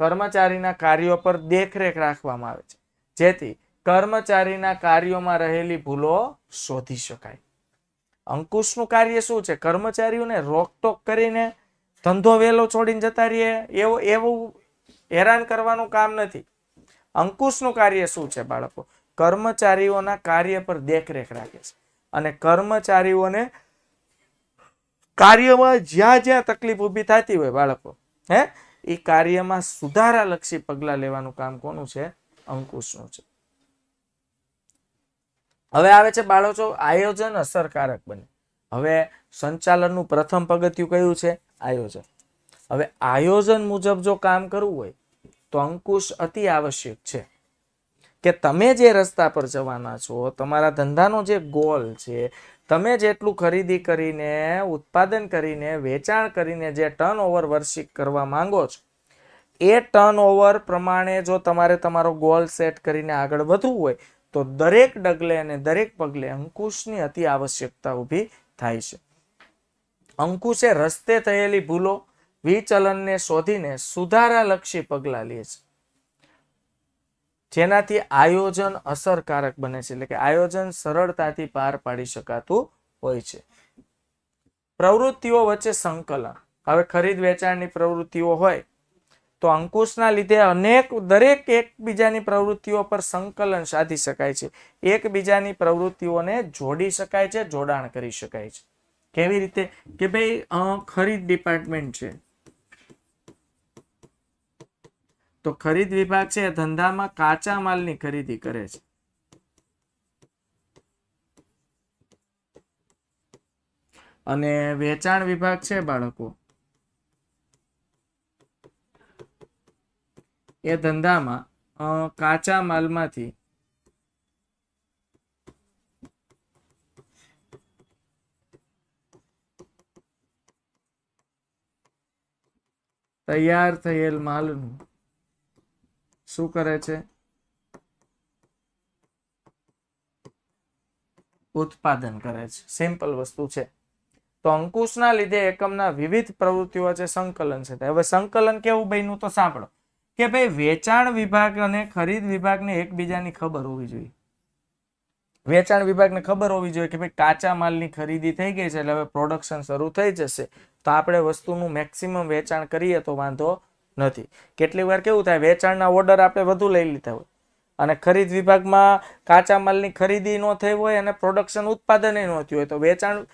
કર્મચારીના કાર્યો પર દેખરેખ રાખવામાં આવે છે, જેથી કર્મચારીના કાર્યોમાં રહેલી ભૂલો શોધી શકાય. અંકુશનું કાર્ય શું છે? કર્મચારીઓને રોકટોક કરીને ધંધો વેલો છોડીને જતા રહીએ એવું હેરાન કરવાનું કામ નથી. અંકુશનું કાર્ય શું છે બાળકો? કર્મચારીઓના કાર્ય પર દેખરેખ રાખે છે, અને કર્મચારીઓને કાર્યમાં જ્યાં જ્યાં તકલીફ ઊભી થતી હોય બાળકો, એ કાર્યમાં સુધારાલક્ષી પગલાં લેવાનું કામ કોનું છે? અંકુશનું છે. હવે આવે છે બાળકો આયોજન અસરકારક બને. હવે સંચાલનનું પ્રથમ પગથિયું કયું છે? આયોજન. હવે આયોજન મુજબ જો કામ કરવું હોય તો અંકુશ અતિ આવશ્યક છે, કે તમે જે રસ્તા પર જવાના છો, તમારા ધંધાનો જે ગોલ છે, તમે જેટલું ખરીદી કરીને, ઉત્પાદન કરીને, વેચાણ કરીને જે ટર્નઓવર વાર્ષિક કરવા માંગો છો, એ ટર્નઓવર પ્રમાણે જો તમારે તમારો ગોલ સેટ કરીને આગળ વધવું હોય તો દરેક ડગલે અને દરેક પગલે અંકુશની અતિ આવશ્યકતા ઊભી થાય છે. અંકુશે રસ્તે થયેલી ભૂલો, વિચલનને શોધીને સુધારાલક્ષી પગલાં લે છે, જેનાથી આયોજન અસરકારક બને છે, એટલે કે આયોજન સરળતાથી પાર પાડી શકાતું હોય છે. પ્રવૃત્તિઓ વચ્ચે સંકલન. હવે ખરીદ વેચાણની પ્રવૃત્તિઓ હોય તો અંકુશના લીધે દરેક એકબીજાની પ્રવૃત્તિઓ પર સંકલન સાધી શકાય છે, એકબીજાની પ્રવૃત્તિઓને જોડી શકાય છે, જોડાણ કરી શકાય છે. કેવી રીતે? કે ભાઈ ખરીદ ડિપાર્ટમેન્ટ છે, તો ખરીદ વિભાગ છે ધંધામાં કાચા માલની ખરીદી કરે છે, અને વેચાણ વિભાગ છે બાળકો એ ધંધામાં કાચા માલમાંથી તૈયાર થયેલ માલનું શું કરે છે? ઉત્પાદન કરે છે. સિમ્પલ વસ્તુ છે. તો અંકુશના લીધે એકમના વિવિધ પ્રવૃત્તિઓ વચ્ચે સંકલન છે. હવે સંકલન કેવું બન્યું તો સાંભળો, કે ભાઈ વેચાણ વિભાગ અને ખરીદ વિભાગને એકબીજાની ખબર હોવી જોઈએ. વેચાણ વિભાગને ખબર હોવી જોઈએ કે ભાઈ કાચા માલની ખરીદી થઈ ગઈ છે, એટલે હવે પ્રોડક્શન શરૂ થઈ જશે, તો આપણે વસ્તુનું મેક્સિમમ વેચાણ કરીએ તો વાંધો નથી. કેટલીક વાર કેવું થાય, વેચાણના ઓર્ડર આપણે વધુ લઈ લીધા હોય, અને ખરીદ વિભાગમાં કાચા માલની ખરીદી ન થઈ હોય અને પ્રોડક્શન ઉત્પાદન ન થયું હોય તો વેચાણ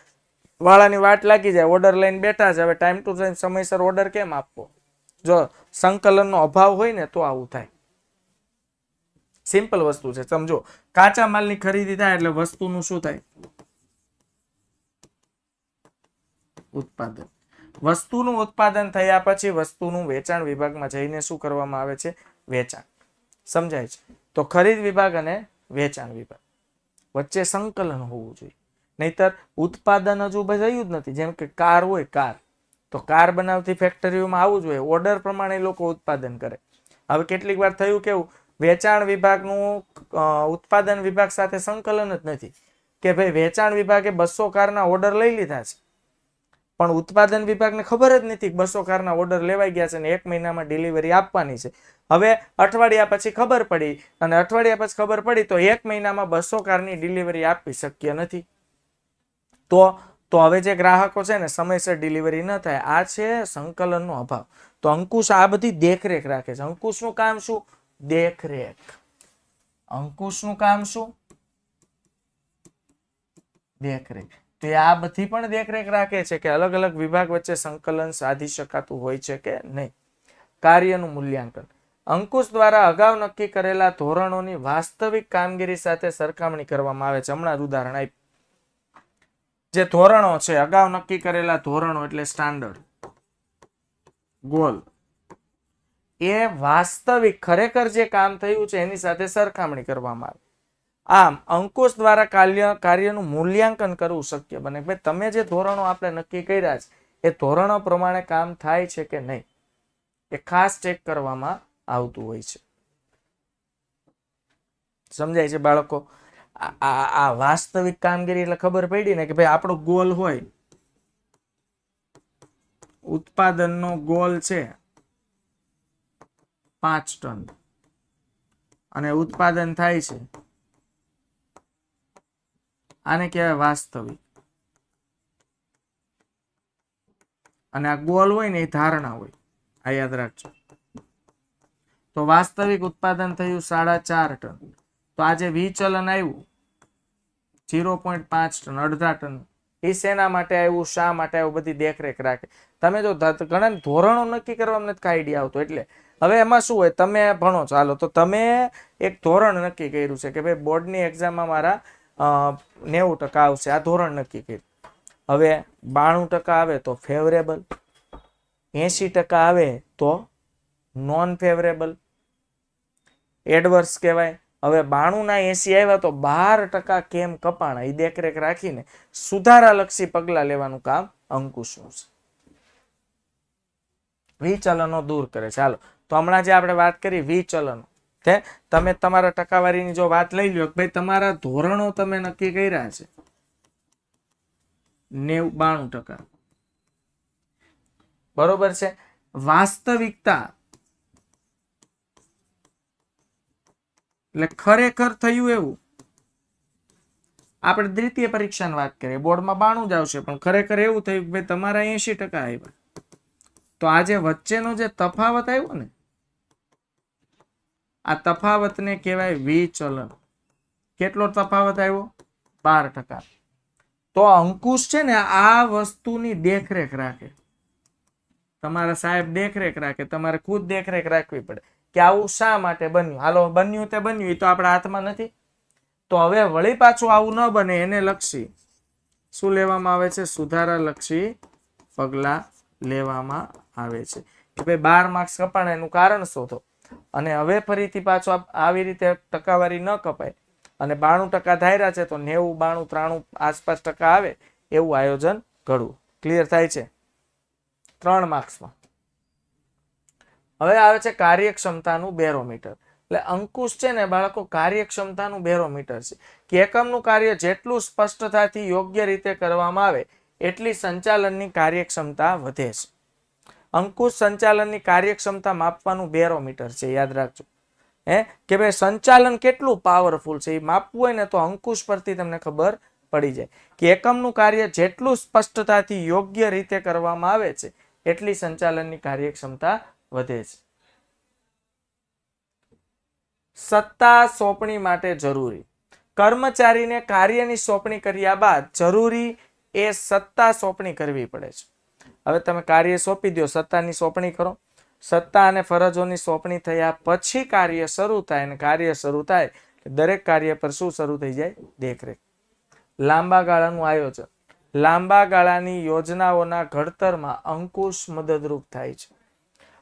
વાળાની વાટ લાગી જાય, ઓર્ડર લઈને બેઠા છે, હવે ટાઈમ ટુ ટાઈમ સમયસર ઓર્ડર કેમ આપવો? જો સંકલનનો અભાવ હોય ને તો આવું થાય. સિમ્પલ વસ્તુ છે, સમજો. કાચા માલની ખરીદી થાય એટલે વસ્તુનું શું થાય? ઉત્પાદન. વસ્તુનું ઉત્પાદન થયા પછી વસ્તુનું વેચાણ વિભાગમાં જઈને શું કરવામાં આવે છે? વેચાણ. સમજાય છે? તો ખરીદ વિભાગ અને વેચાણ વિભાગ વચ્ચે સંકલન હોવું જોઈએ, નહીતર ઉત્પાદન હજુ થયું જ નથી. જેમ કે કાર હોય, કાર તો કાર બનાવતી ફેક્ટરીઓમાં આવું જોઈએ, ઓર્ડર પ્રમાણે લોકો ઉત્પાદન કરે. હવે કેટલીક વાર થયું કેવું, વેચાણ વિભાગનું ઉત્પાદન વિભાગ સાથે સંકલન જ નથી કે ભાઈ વેચાણ વિભાગે 200 કારના ઓર્ડર લઈ લીધા છે, પણ ઉત્પાદન વિભાગને ખબર જ નથી 200 કારના ઓર્ડર લેવાઈ ગયા છે અને 1 મહિનામાં ડિલિવરી આપવાની છે. હવે અઠવાડિયા પછી ખબર પડી, અને અઠવાડિયા પછી ખબર પડી તો 1 મહિનામાં 200 કારની ડિલિવરી આપવી શક્ય નથી. તો હવે જે ગ્રાહકો છે ને સમયસર ડિલિવરી ન થાય, આ છે સંકલનનો અભાવ. તો અંકુશ આ બધી દેખરેખ રાખે છે. અંકુશનું કામ શું? દેખરેખ. અંકુશનું કામ શું? દેખરેખ. તો આ બધી પણ દેખરેખ રાખે છે કે અલગ અલગ વિભાગ વચ્ચે સંકલન સાધી શકાતું હોય છે કે નહીં. કાર્યનું મૂલ્યાંકન. અંકુશ દ્વારા અગાઉ નક્કી કરેલા ધોરણોની વાસ્તવિક કામગીરી સાથે સરખામણી કરવામાં આવે છે. હમણાં જ ઉદાહરણ આપ્યું. જે ધોરણો છે, અગાઉ નક્કી કરેલા ધોરણો એટલે સ્ટાન્ડર્ડ, ગોલ, એ વાસ્તવિક ખરેખર જે કામ થયું છે એની સાથે સરખામણી કરવામાં આવે. આમ અંકુશ દ્વારા કાર્યનું મૂલ્યાંકન કરવું શક્ય બને. ભાઈ તમે જે ધોરણો આપણે નક્કી કર્યા છે એ ધોરણો પ્રમાણે કામ થાય છે કે નહીં, એ ખાસ ચેક કરવામાં આવતું હોય છે. સમજાય છે બાળકો? આ વાસ્તવિક કામગીરી એટલે ખબર પડી ને કે ભાઈ આપણો ગોલ હોય, ઉત્પાદનનો ગોલ છે 5 ટન અને ઉત્પાદન થાય છે, આને કહેવાય વાસ્તવિક. અને આ ગોલ હોય ને એ ધારણા હોય, આ યાદ રાખજો. તો વાસ્તવિક ઉત્પાદન થયું 4.5 ટન. તો આજે વિચલન આવ્યું 0.5 ટન, અડધા ટન. એ શેના માટે આવ્યું, શા માટે આવ્યું, બધી દેખરેખ રાખે. તમે જો ઘણા ધોરણો નક્કી કરવામાં નથી આઈડિયા આવતો. એટલે હવે એમાં શું હોય, તમે ભણો ચાલો તો તમે એક ધોરણ નક્કી કર્યું છે કે ભાઈ બોર્ડની એક્ઝામમાં મારા 90% આવશે, આ ધોરણ નક્કી કર્યું. હવે 92% આવે તો ફેવરેબલ, 80% આવે તો નોન ફેવરેબલ, એડવર્સ કહેવાય. હવે 92 ના 80 આવ્યા તો 12% કેમ કપાણા, એ દેખરેખ રાખીને સુધારાલક્ષી પગલા લેવાનું કામ અંકુશનું છે. વિચલનો દૂર કરે. ચાલો તો હમણાં જે આપણે વાત કરી વિચલનો, તમે તમારા ટકાવારીની જો વાત લઈ લો, ભાઈ તમારા ધોરણો તમે નક્કી કર્યા છે 92%, બરોબર છે. વાસ્તવિકતા એટલે ખરેખર થયું એવું. આપણે દ્વિતીય પરીક્ષાની વાત કરીએ, બોર્ડમાં 92 જ આવશે, પણ ખરેખર એવું થયું કે ભાઈ તમારા 80% આવ્યા. તો આ જે વચ્ચેનો જે તફાવત આવ્યો ને, આ તફાવતને કહેવાય વિચલન. કેટલો તફાવત આવ્યો? 12%. તો અંકુશ છે ને આ વસ્તુની દેખરેખ રાખે. તમારા સાહેબ દેખરેખ રાખે, તમારે ખુદ દેખરેખ રાખવી પડે કે આવું શા માટે બન્યું. હાલો બન્યું તે બન્યું, એ તો આપણા હાથમાં નથી. તો હવે વળી પાછું આવું ન બને એને લક્ષી શું લેવામાં આવે છે? સુધારાલક્ષી પગલા લેવામાં આવે છે કે ભાઈ 12 માર્ક્સ કપાણા એનું કારણ શોધો, અને હવે ફરીથી પાછો આવી રીતે ટકાવારી ન કપાય અને 92% ધાર્યા છે તો 90, 92, 93 આસપાસ ટકા આવે એવું આયોજન ઘડવું. ક્લિયર થાય છે? 3 માર્ક્સમાં. હવે આવે છે કાર્યક્ષમતાનું બેરોમીટર. એટલે અંકુશ છે ને બાળકો કાર્યક્ષમતાનું બેરોમીટર છે કે એકમનું કાર્ય જેટલું સ્પષ્ટતાથી યોગ્ય રીતે કરવામાં આવે એટલી સંચાલનની કાર્યક્ષમતા વધે છે. અંકુશ સંચાલનની કાર્યક્ષમતા માપવાનું બેરોમીટર છે, યાદ રાખજો. કે ભાઈ સંચાલન કેટલું પાવરફુલ છે એ માપવું હોય ને તો અંકુશ પરથી તમને ખબર પડી જાય કે એકમનું કાર્ય જેટલું સ્પષ્ટતાથી યોગ્ય રીતે કરવામાં આવે છે એટલી સંચાલનની કાર્યક્ષમતા વધે છે. સત્તા સોંપણી માટે જરૂરી. કર્મચારીને કાર્યની સોંપણી કર્યા બાદ જરૂરી એ સત્તા સોંપણી કરવી પડે છે. હવે તમે કાર્ય સોંપી દો, સત્તાની સોંપણી કરો. સત્તા અને ફરજોની સોંપણી થયા પછી કાર્ય શરૂ થાય, અને કાર્ય શરૂ થાય દરેક કાર્ય પર શું શરૂ થઈ જાય? દેખરેખ. લાંબા ગાળાનું આયોજન. લાંબા ગાળાની યોજનાઓના ઘડતરમાં અંકુશ મદદરૂપ થાય છે.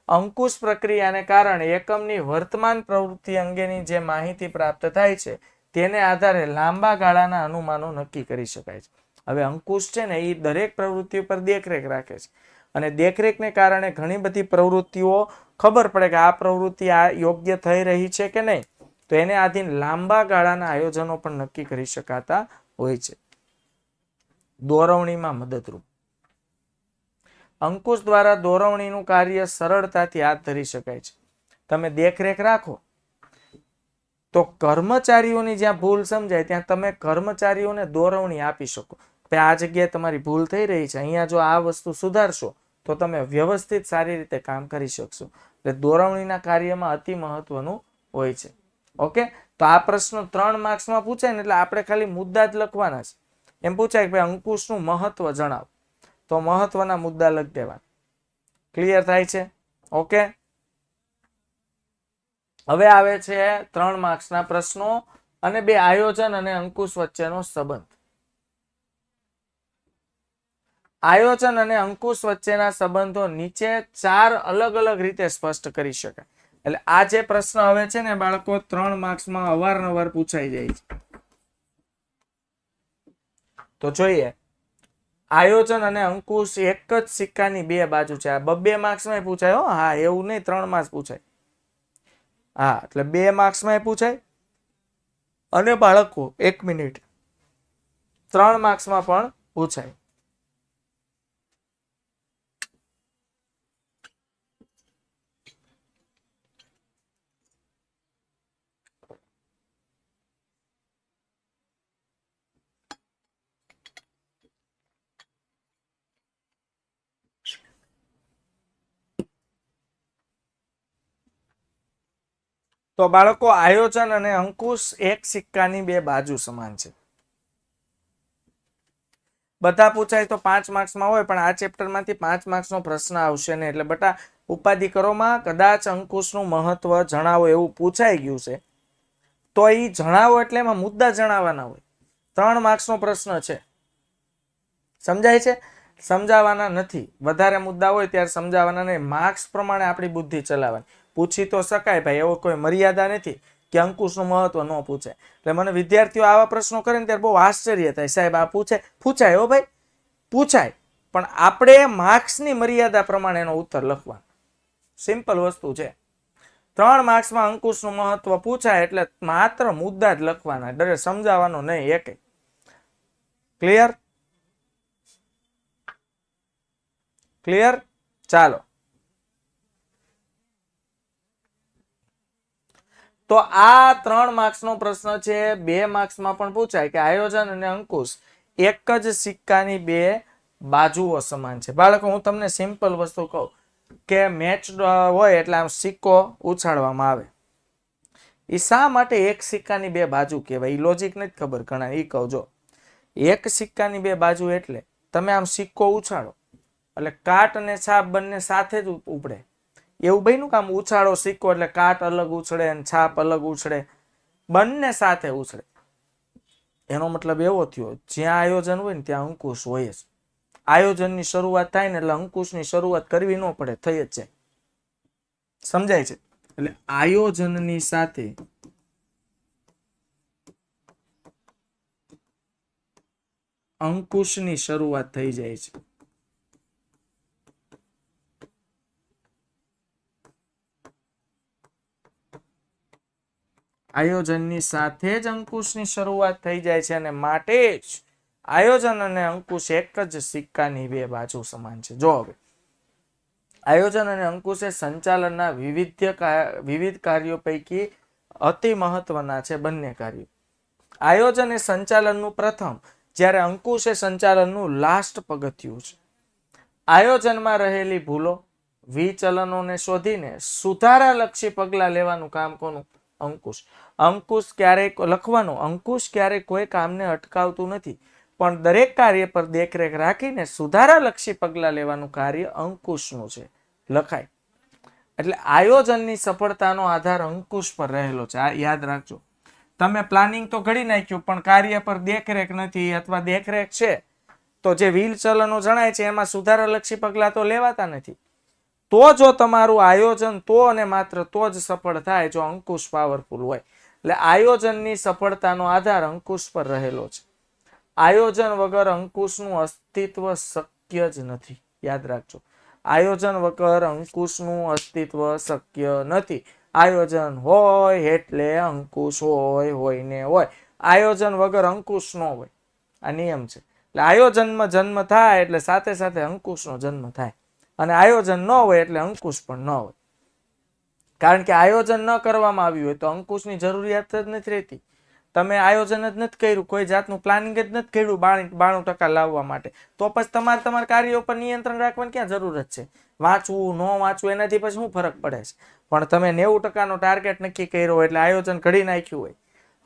અંકુશ પ્રક્રિયાને કારણે એકમની વર્તમાન પ્રવૃત્તિ અંગેની જે માહિતી પ્રાપ્ત થાય છે તેને આધારે લાંબા ગાળાના અનુમાનો નક્કી કરી શકાય છે. હવે અંકુશ છે ને એ દરેક પ્રવૃત્તિ પર દેખરેખ રાખે છે, અને દેખરેખને કારણે ઘણી બધી પ્રવૃત્તિઓ ખબર પડે કે આ પ્રવૃત્તિ આ યોગ્ય થઈ રહી છે કે નહીં, તો એને આધીન લાંબા ગાળાના આયોજનો પણ નક્કી કરી શકાતા હોય છે. દોરવણીમાં મદદરૂપ. અંકુશ દ્વારા દોરવણીનું કાર્ય સરળતાથી હાથ ધરી શકાય છે. તમે દેખરેખ રાખો તો કર્મચારીઓની જ્યાં ભૂલ સમજાય ત્યાં તમે કર્મચારીઓને દોરવણી આપી શકો. આ જગ્યાએ તમારી ભૂલ થઈ રહી છે, અહીંયા જો આ વસ્તુ સુધારશો તો તમે વ્યવસ્થિત સારી રીતે કામ કરી શકશો. એટલે દોરવણીના કાર્યમાં અતિ મહત્વનું હોય છે. ઓકે, તો આ પ્રશ્નો 3 માર્ક્સમાં પૂછાય ને એટલે આપણે ખાલી મુદ્દા જ લખવાના છે. એમ પૂછાય કે ભાઈ અંકુશનું મહત્વ જણાવો, તો મહત્વના મુદ્દા લખી દેવાના. ક્લિયર થાય છે? ઓકે, હવે આવે છે 3 માર્ક્સના પ્રશ્નો અને 2 આયોજન અને અંકુશ વચ્ચેનો સંબંધ. આયોજન અને અંકુશ વચ્ચેના સંબંધો નીચે 4 અલગ અલગ રીતે સ્પષ્ટ કરી શકાય. એટલે આ જે પ્રશ્ન હવે છે ને બાળકો 3 માર્ક્સમાં અવારનવાર પૂછાઈ જાય છે. તો જોઈએ, આયોજન અને અંકુશ એક જ સિક્કાની 2 બાજુ છે. આ 2 માર્ક્સમાં પૂછાય હો. હા, એવું નહીં 3 માર્ક્સ પૂછાય. હા, એટલે 2 માર્ક્સમાં પૂછાય, અને બાળકો 1 મિનિટ 3 માર્ક્સમાં પણ પૂછાય. તો બાળકો આયોજન અને અંકુશ એક સિક્કાની 2 બાજુ સમાન છે. બધા પૂછાય તો 5 માર્ક્સમાં હોય, પણ આ ચેપ્ટરમાંથી 5 માર્ક્સનો પ્રશ્ન આવશે ને. એટલે બટા ઉપાધિ કરોમાં કદાચ અંકુશનું મહત્વ જણાવો એવું પૂછાઈ ગયું છે, તો એ જણાવો એટલે એમાં મુદ્દા જણાવવાના હોય. 3 માર્ક્સનો પ્રશ્ન છે, સમજાય છે? સમજાવવાના નથી. વધારે મુદ્દા હોય ત્યારે સમજાવવાના નહીં. માર્ક્સ પ્રમાણે આપણી બુદ્ધિ ચલાવવાની. પૂછી તો શકાય ભાઈ, એવો કોઈ મર્યાદા નથી કે અંકુશનું મહત્વ ન પૂછાય. એટલે મને વિદ્યાર્થીઓ આવા પ્રશ્નો કરે ને ત્યારે બહુ આશ્ચર્ય થાય, સાહેબ આ પૂછાય હો ભાઈ, પૂછાય, પણ આપણે માર્ક્સની મર્યાદા પ્રમાણે એનો ઉત્તર લખવાનો. સિમ્પલ વસ્તુ છે. 3 માર્ક્સમાં અંકુશનું મહત્વ પૂછાય એટલે માત્ર મુદ્દા જ લખવાના, ડરે સમજાવવાનો નહીં એકે. ક્લિયર? ક્લિયર? ચાલો, તો આ 3 માર્ક્સનો પ્રશ્ન છે. 2 માર્ક્સમાં પણ પૂછાય કે આયોજન અને અંકુશ એક જ સિક્કાની 2 બાજુઓ સમાન છે. બાળકો, હું તમને સિમ્પલ વસ્તુ કહું કે મેચ હોય એટલે આમ સિક્કો ઉછાળવામાં આવે. એ શા માટે એક સિક્કાની 2 બાજુ કહેવાય? એ લોજિક નથી ખબર ઘણા. એ કહું, જો એક સિક્કાની 2 બાજુ એટલે તમે આમ સિક્કો ઉછાળો એટલે કાટ અને છાપ બંને સાથે જ ઉપડે. એવું બન્યું કે આમ ઉછાળો સિક્કો એટલે કાટ અલગ ઉછળે અને છાપ અલગ ઉછળે, બંને સાથે ઉછળે. એનો મતલબ એવો થયો, જ્યાં આયોજન હોય ને ત્યાં અંકુશ હોય જ. આયોજનની શરૂઆત થાય ને એટલે અંકુશની શરૂઆત કરવી ન પડે, થઈ જ જાય. સમજાય છે? એટલે આયોજનની સાથે અંકુશની શરૂઆત થઈ જાય છે. આયોજનની સાથે જ અંકુશની શરૂઆત થઈ જાય છે, અને માટે જ આયોજન અને અંકુશ એક જ સિક્કાની 2 બાજુ સમાન છે. જો હવે આયોજન અને અંકુશ એ સંચાલનના વિવિધ કાર્યો પૈકી અતિ મહત્વના છે. બંને કાર્યો. આયોજન એ સંચાલનનું પ્રથમ, જ્યારે અંકુશ એ સંચાલનનું લાસ્ટ પગથિયું છે. આયોજનમાં રહેલી ભૂલો, વિચલનોને શોધીને સુધારાલક્ષી પગલાં લેવાનું કામ કોનું? અંકુશ. અંકુશ ક્યારેય લખવાનું, અંકુશ ક્યારેય કોઈ કામને અટકાવતું નથી, પણ દરેક કાર્ય પર દેખરેખ રાખીને સુધારાલક્ષી પગલાં લેવાનું કાર્ય અંકુશનું છે. લખાય એટલે આયોજનની સફળતાનો આધાર અંકુશ પર રહેલો છે. આ યાદ રાખજો. તમે પ્લાનિંગ તો ઘડી નાખ્યું પણ કાર્ય પર દેખરેખ નથી અથવા દેખરેખ છે તો જે વ્હીલ ચલનો જણાય છે એમાં સુધારાલક્ષી પગલાં તો લેવાતા નથી. તો જો તમારું આયોજન તો અને માત્ર તો જ સફળ થાય જો અંકુશ પાવરફુલ હોય. એટલે આયોજનની સફળતાનો આધાર અંકુશ પર રહેલો છે. આયોજન વગર અંકુશનું અસ્તિત્વ શક્ય જ નથી. યાદ રાખજો, આયોજન વગર અંકુશનું અસ્તિત્વ શક્ય નથી. આયોજન હોય એટલે અંકુશ હોય ને હોય. આયોજન વગર અંકુશ ન હોય. આ નિયમ છે. એટલે આયોજનમાં જન્મ થાય એટલે સાથે સાથે અંકુશનો જન્મ થાય, અને આયોજન ન હોય એટલે અંકુશ પણ ન હોય. કારણ કે આયોજન ન કરવામાં આવ્યું હોય તો અંકુશની જરૂરિયાત જ નથી રહેતી. તમે આયોજન જ નથી કર્યું, કોઈ જાતનું પ્લાનિંગ જ નથી કર્યું 92% લાવવા માટે, તો પછી તમારા કાર્યો પર નિયંત્રણ રાખવાની ક્યાં જરૂરત છે? વાંચવું ન વાંચવું એનાથી પછી શું ફરક પડે છે? પણ તમે 90%નો ટાર્ગેટ નક્કી કર્યો એટલે આયોજન ઘડી નાખ્યું હોય.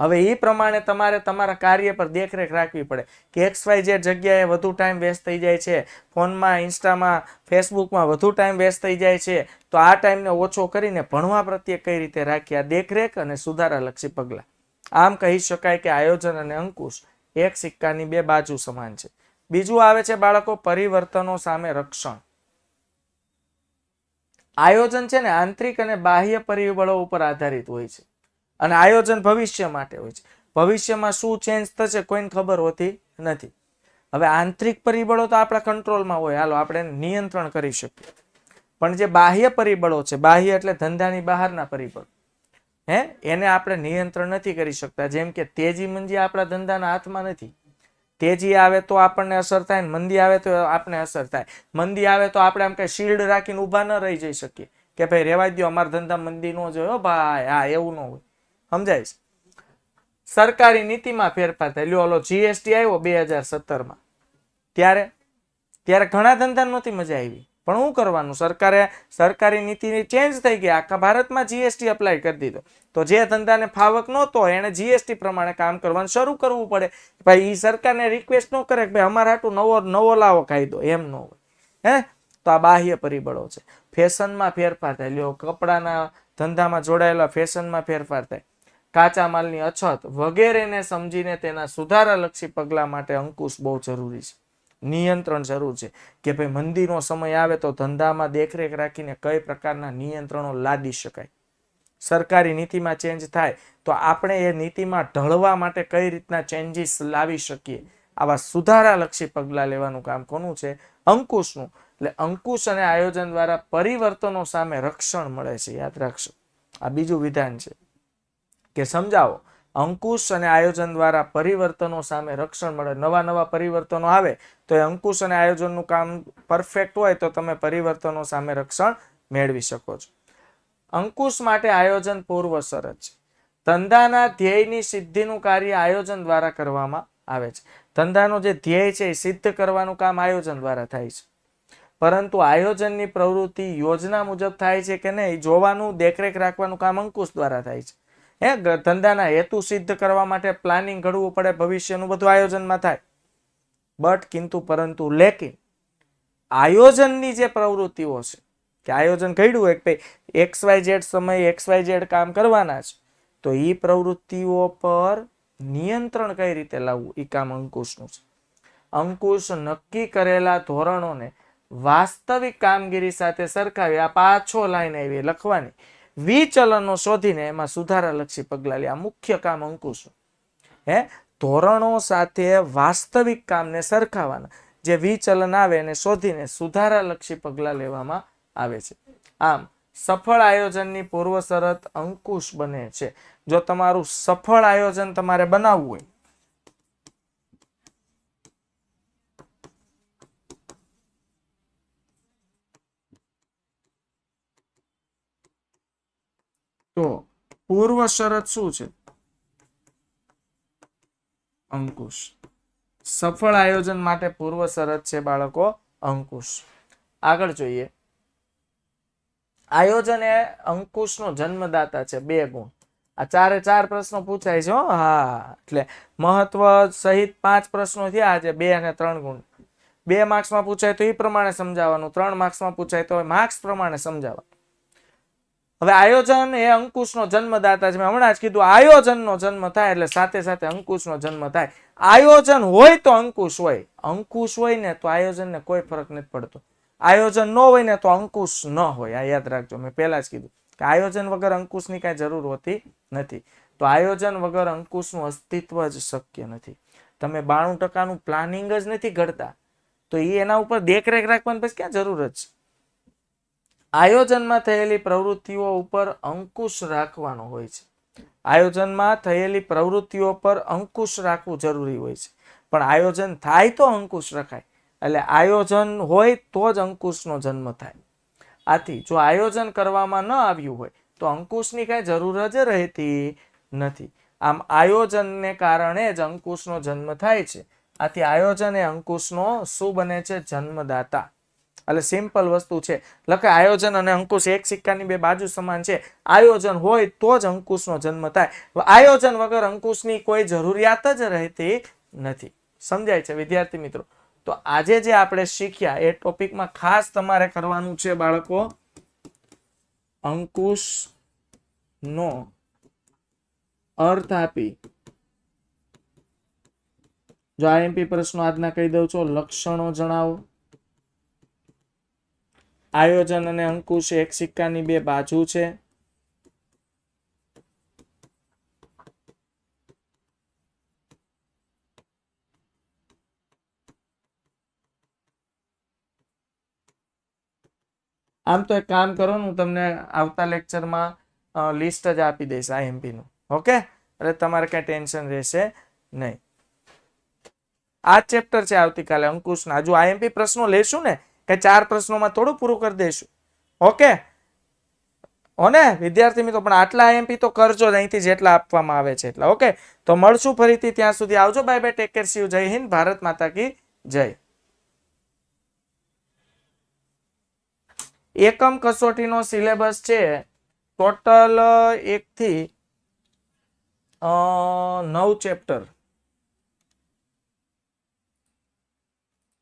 હવે એ પ્રમાણે તમારે તમારા કાર્ય પર દેખરેખ રાખવી પડે કે XYZ જગ્યાએ વધુ ટાઈમ વેસ્ટ થઈ જાય છે, ફોનમાં, ઇન્સ્ટામાં, ફેસબુકમાં વધુ ટાઈમ વેસ્ટ થઈ જાય છે, તો આ ટાઈમને ઓછો કરીને ભણવા પ્રત્યે કઈ રીતે રાખી, આ દેખરેખ અને સુધારાલક્ષી પગલાં. આમ કહી શકાય કે આયોજન અને અંકુશ એક સિક્કાની બે બાજુ સમાન છે. બીજું આવે છે બાળકો પરિવર્તનો સામે રક્ષણ. આયોજન છે ને આંતરિક અને બાહ્ય પરિબળો ઉપર આધારિત હોય છે, અને આયોજન ભવિષ્ય માટે હોય છે. ભવિષ્યમાં શું ચેન્જ થશે કોઈને ખબર હોતી નથી. હવે આંતરિક પરિબળો તો આપણા કંટ્રોલમાં હોય, હાલો આપણે નિયંત્રણ કરી શકીએ. પણ જે બાહ્ય પરિબળો છે, બાહ્ય એટલે ધંધાની બહારના પરિબળો, એને આપણે નિયંત્રણ નથી કરી શકતા. જેમ કે તેજી મંદી આપણા ધંધાના હાથમાં નથી. તેજી આવે તો આપણને અસર થાય, મંદી આવે તો આપણે અસર થાય. મંદી આવે તો આપણે આમ કઈ શિલ્ડ રાખીને ઊભા ન રહી જઈ શકીએ કે ભાઈ રેવા દો, અમારા ધંધા મંદી ન જોયો ભાઈ. હા, એવું ન હોય, સમજાય છે? સરકારી નીતિમાં ફેરફાર થાય. લ્યો, GST આવ્યો 2017માં, ત્યારે ઘણા ધંધા નહોતી મજા આવી, પણ શું કરવાનું, સરકારી નીતિ ચેન્જ થઈ ગઈ, આખા ભારતમાં GST અપ્લાય કરી દીધો. તો જે ધંધાને ફાવક નહોતો એને GST પ્રમાણે કામ કરવાનું શરૂ કરવું પડે. ભાઈ એ સરકારને રિક્વેસ્ટ ન કરે કે ભાઈ અમારા હાટું નવો લાવો કાયદો, એમ ન હોય. તો આ બાહ્ય પરિબળો છે. ફેશનમાં ફેરફાર થાય. લ્યો, કપડાના ધંધામાં જોડાયેલા ફેશનમાં ફેરફાર થાય. કાચા માલની અછત વગેરેને સમજીને તેના સુધારાલક્ષી પગલા માટે અંકુશ બહુ જરૂરી છે. નિયંત્રણ જરૂર છે કે ભાઈ મંદીનો સમય આવે તો ધંધામાં દેખરેખ રાખીને કઈ પ્રકારના નિયંત્રણો લાદી શકાય. સરકારી નીતિમાં ચેન્જ થાય તો આપણે એ નીતિમાં ઢળવા માટે કઈ રીતના ચેન્જીસ લાવી શકીએ. આવા સુધારાલક્ષી પગલા લેવાનું કામ કોનું છે? અંકુશનું. એટલે અંકુશ અને આયોજન દ્વારા પરિવર્તનો સામે રક્ષણ મળે છે. યાદ રાખશો, આ બીજું વિધાન છે કે સમજાવો. અંકુશ અને આયોજન દ્વારા પરિવર્તનો સામે રક્ષણ મળે. નવા પરિવર્તનો આવે તો એ અંકુશ અને આયોજનનું કામ પરફેક્ટ હોય તો તમે પરિવર્તનો સામે રક્ષણ મેળવી શકો છો. અંકુશ માટે આયોજન પૂર્વ શરત છે. ધંધાના ધ્યેયની સિદ્ધિનું કાર્ય આયોજન દ્વારા કરવામાં આવે છે. ધંધાનો જે ધ્યેય છે એ સિદ્ધ કરવાનું કામ આયોજન દ્વારા થાય છે. પરંતુ આયોજનની પ્રવૃત્તિ યોજના મુજબ થાય છે કે નહીં જોવાનું, દેખરેખ રાખવાનું કામ અંકુશ દ્વારા થાય છે. ધંધાના હેતુ સિદ્ધ કરવા માટે પ્લાનિંગ ઘડવું પડે, ભવિષ્યનું બધું આયોજનમાં થાય. પરંતુ લેકિન આયોજનની જે પ્રવૃત્તિઓ છે કે આયોજન ઘડ્યું હોય કે XYZ સમયે XYZ કામ કરવાના છે, તો એ પ્રવૃત્તિઓ પર નિયંત્રણ કઈ રીતે લાવવું એ કામ અંકુશનું છે. અંકુશ નક્કી કરેલા ધોરણોને વાસ્તવિક કામગીરી સાથે સરખાવી, આ પાછો લાઈન આવી લખવાની, વિચલનો શોધીને એમાં સુધારાલક્ષી પગલા લે. આ મુખ્ય કામ અંકુશ. ધોરણો સાથે વાસ્તવિક કામને સરખાવાના, જે વિચલન આવે એને શોધીને સુધારાલક્ષી પગલા લેવામાં આવે છે. આમ સફળ આયોજનની પૂર્વ શરત અંકુશ બને છે. જો તમારું સફળ આયોજન તમારે બનાવવું હોય તો પૂર્વ શરત શું છે? અંકુશ. સફળ આયોજન માટે પૂર્વ શરત છે બાળકો અંકુશ. આગળ જોઈએ. આયોજન એ અંકુશનો જન્મદાતા છે. 2 ગુણ. આ 4 પ્રશ્નો પૂછાય છે. હા, એટલે મહત્વ સહિત 5 પ્રશ્નો થયા આજે, 2 અને 3 ગુણ. 2 માર્ક્સમાં પૂછાય તો એ પ્રમાણે સમજાવવાનું, 3 માર્ક્સમાં પૂછાય તો માર્ક્સ પ્રમાણે સમજાવવાનું. હવે આયોજન એ અંકુશનો જન્મદાતા છે. મેં હમણાં જ કીધું આયોજનનો જન્મ થાય એટલે સાથે સાથે અંકુશનો જન્મ થાય. આયોજન હોય તો અંકુશ હોય, અંકુશ હોય ને તો આયોજનને કોઈ ફરક નથી પડતો. આયોજન ન હોય ને તો અંકુશ ન હોય. આ યાદ રાખજો, મેં પહેલા જ કીધું કે આયોજન વગર અંકુશની કાંઈ જરૂર હોતી નથી. તો આયોજન વગર અંકુશનું અસ્તિત્વ જ શક્ય નથી. તમે 92% પ્લાનિંગ જ નથી ઘડતા તો એના ઉપર દેખરેખ રાખવાની પછી ક્યાં જરૂર જ. આયોજનમાં થયેલી પ્રવૃત્તિઓ ઉપર અંકુશ રાખવાનો હોય છે. આયોજનમાં થયેલી પ્રવૃત્તિઓ પર અંકુશ રાખવું જરૂરી હોય છે. પણ આયોજન થાય તો અંકુશ રખાય. એટલે આયોજન હોય તો જ અંકુશનો જન્મ થાય. આથી જો આયોજન કરવામાં ન આવ્યું હોય તો અંકુશની કાંઈ જરૂર જ રહેતી નથી. આમ આયોજનને કારણે જ અંકુશનો જન્મ થાય છે. આથી આયોજન એ અંકુશનો શું બને છે? જન્મદાતા. એટલે સિમ્પલ વસ્તુ છે. લખે આયોજન અને અંકુશ એક સિક્કાની બે બાજુ સમાન છે. આયોજન હોય તો જ અંકુશનો જન્મ થાય. આયોજન વગર અંકુશની કોઈ જરૂરિયાત જ રહેતી નથી. સમજાય છે વિદ્યાર્થી મિત્રો? તો આજે જે આપણે શીખ્યા એ ટોપિકમાં ખાસ તમારે કરવાનું છે બાળકો, અંકુશ નો અર્થ આપી. જો આઈએમપી પ્રશ્નો આજના કહી દઉં છું. લક્ષણો જણાવો. આયોજન અને અંકુશ એક સિક્કાની બે બાજુ છે. આમ તો એક કામ કરો ને, હું તમને આવતા લેક્ચરમાં લિસ્ટ જ આપી દઈશ આઈએમપી નું. ઓકે, એટલે તમારે કઈ ટેન્શન રહેશે નહીં. આ ચેપ્ટર છે આવતીકાલે અંકુશના. હજુ આઈએમપી પ્રશ્નો લેશું ને, કે 4 પ્રશ્નોમાં થોડું પૂરું કરી દઈશું. ઓકે ઓને વિદ્યાર્થી મિત્રો? પણ આટલા આઈએમપી તો કરજો જ અહીંથી જેટલા આપવામાં આવે છે એટલા. ઓકે, તો મળશું ફરીથી. ત્યાં સુધી આવજો. Bye bye, take care, C you. જય હિન્દ, ભારત માતા કી જય. એકમ કસોટીનો સિલેબસ છે ટોટલ 1 થી 9 ચેપ્ટર.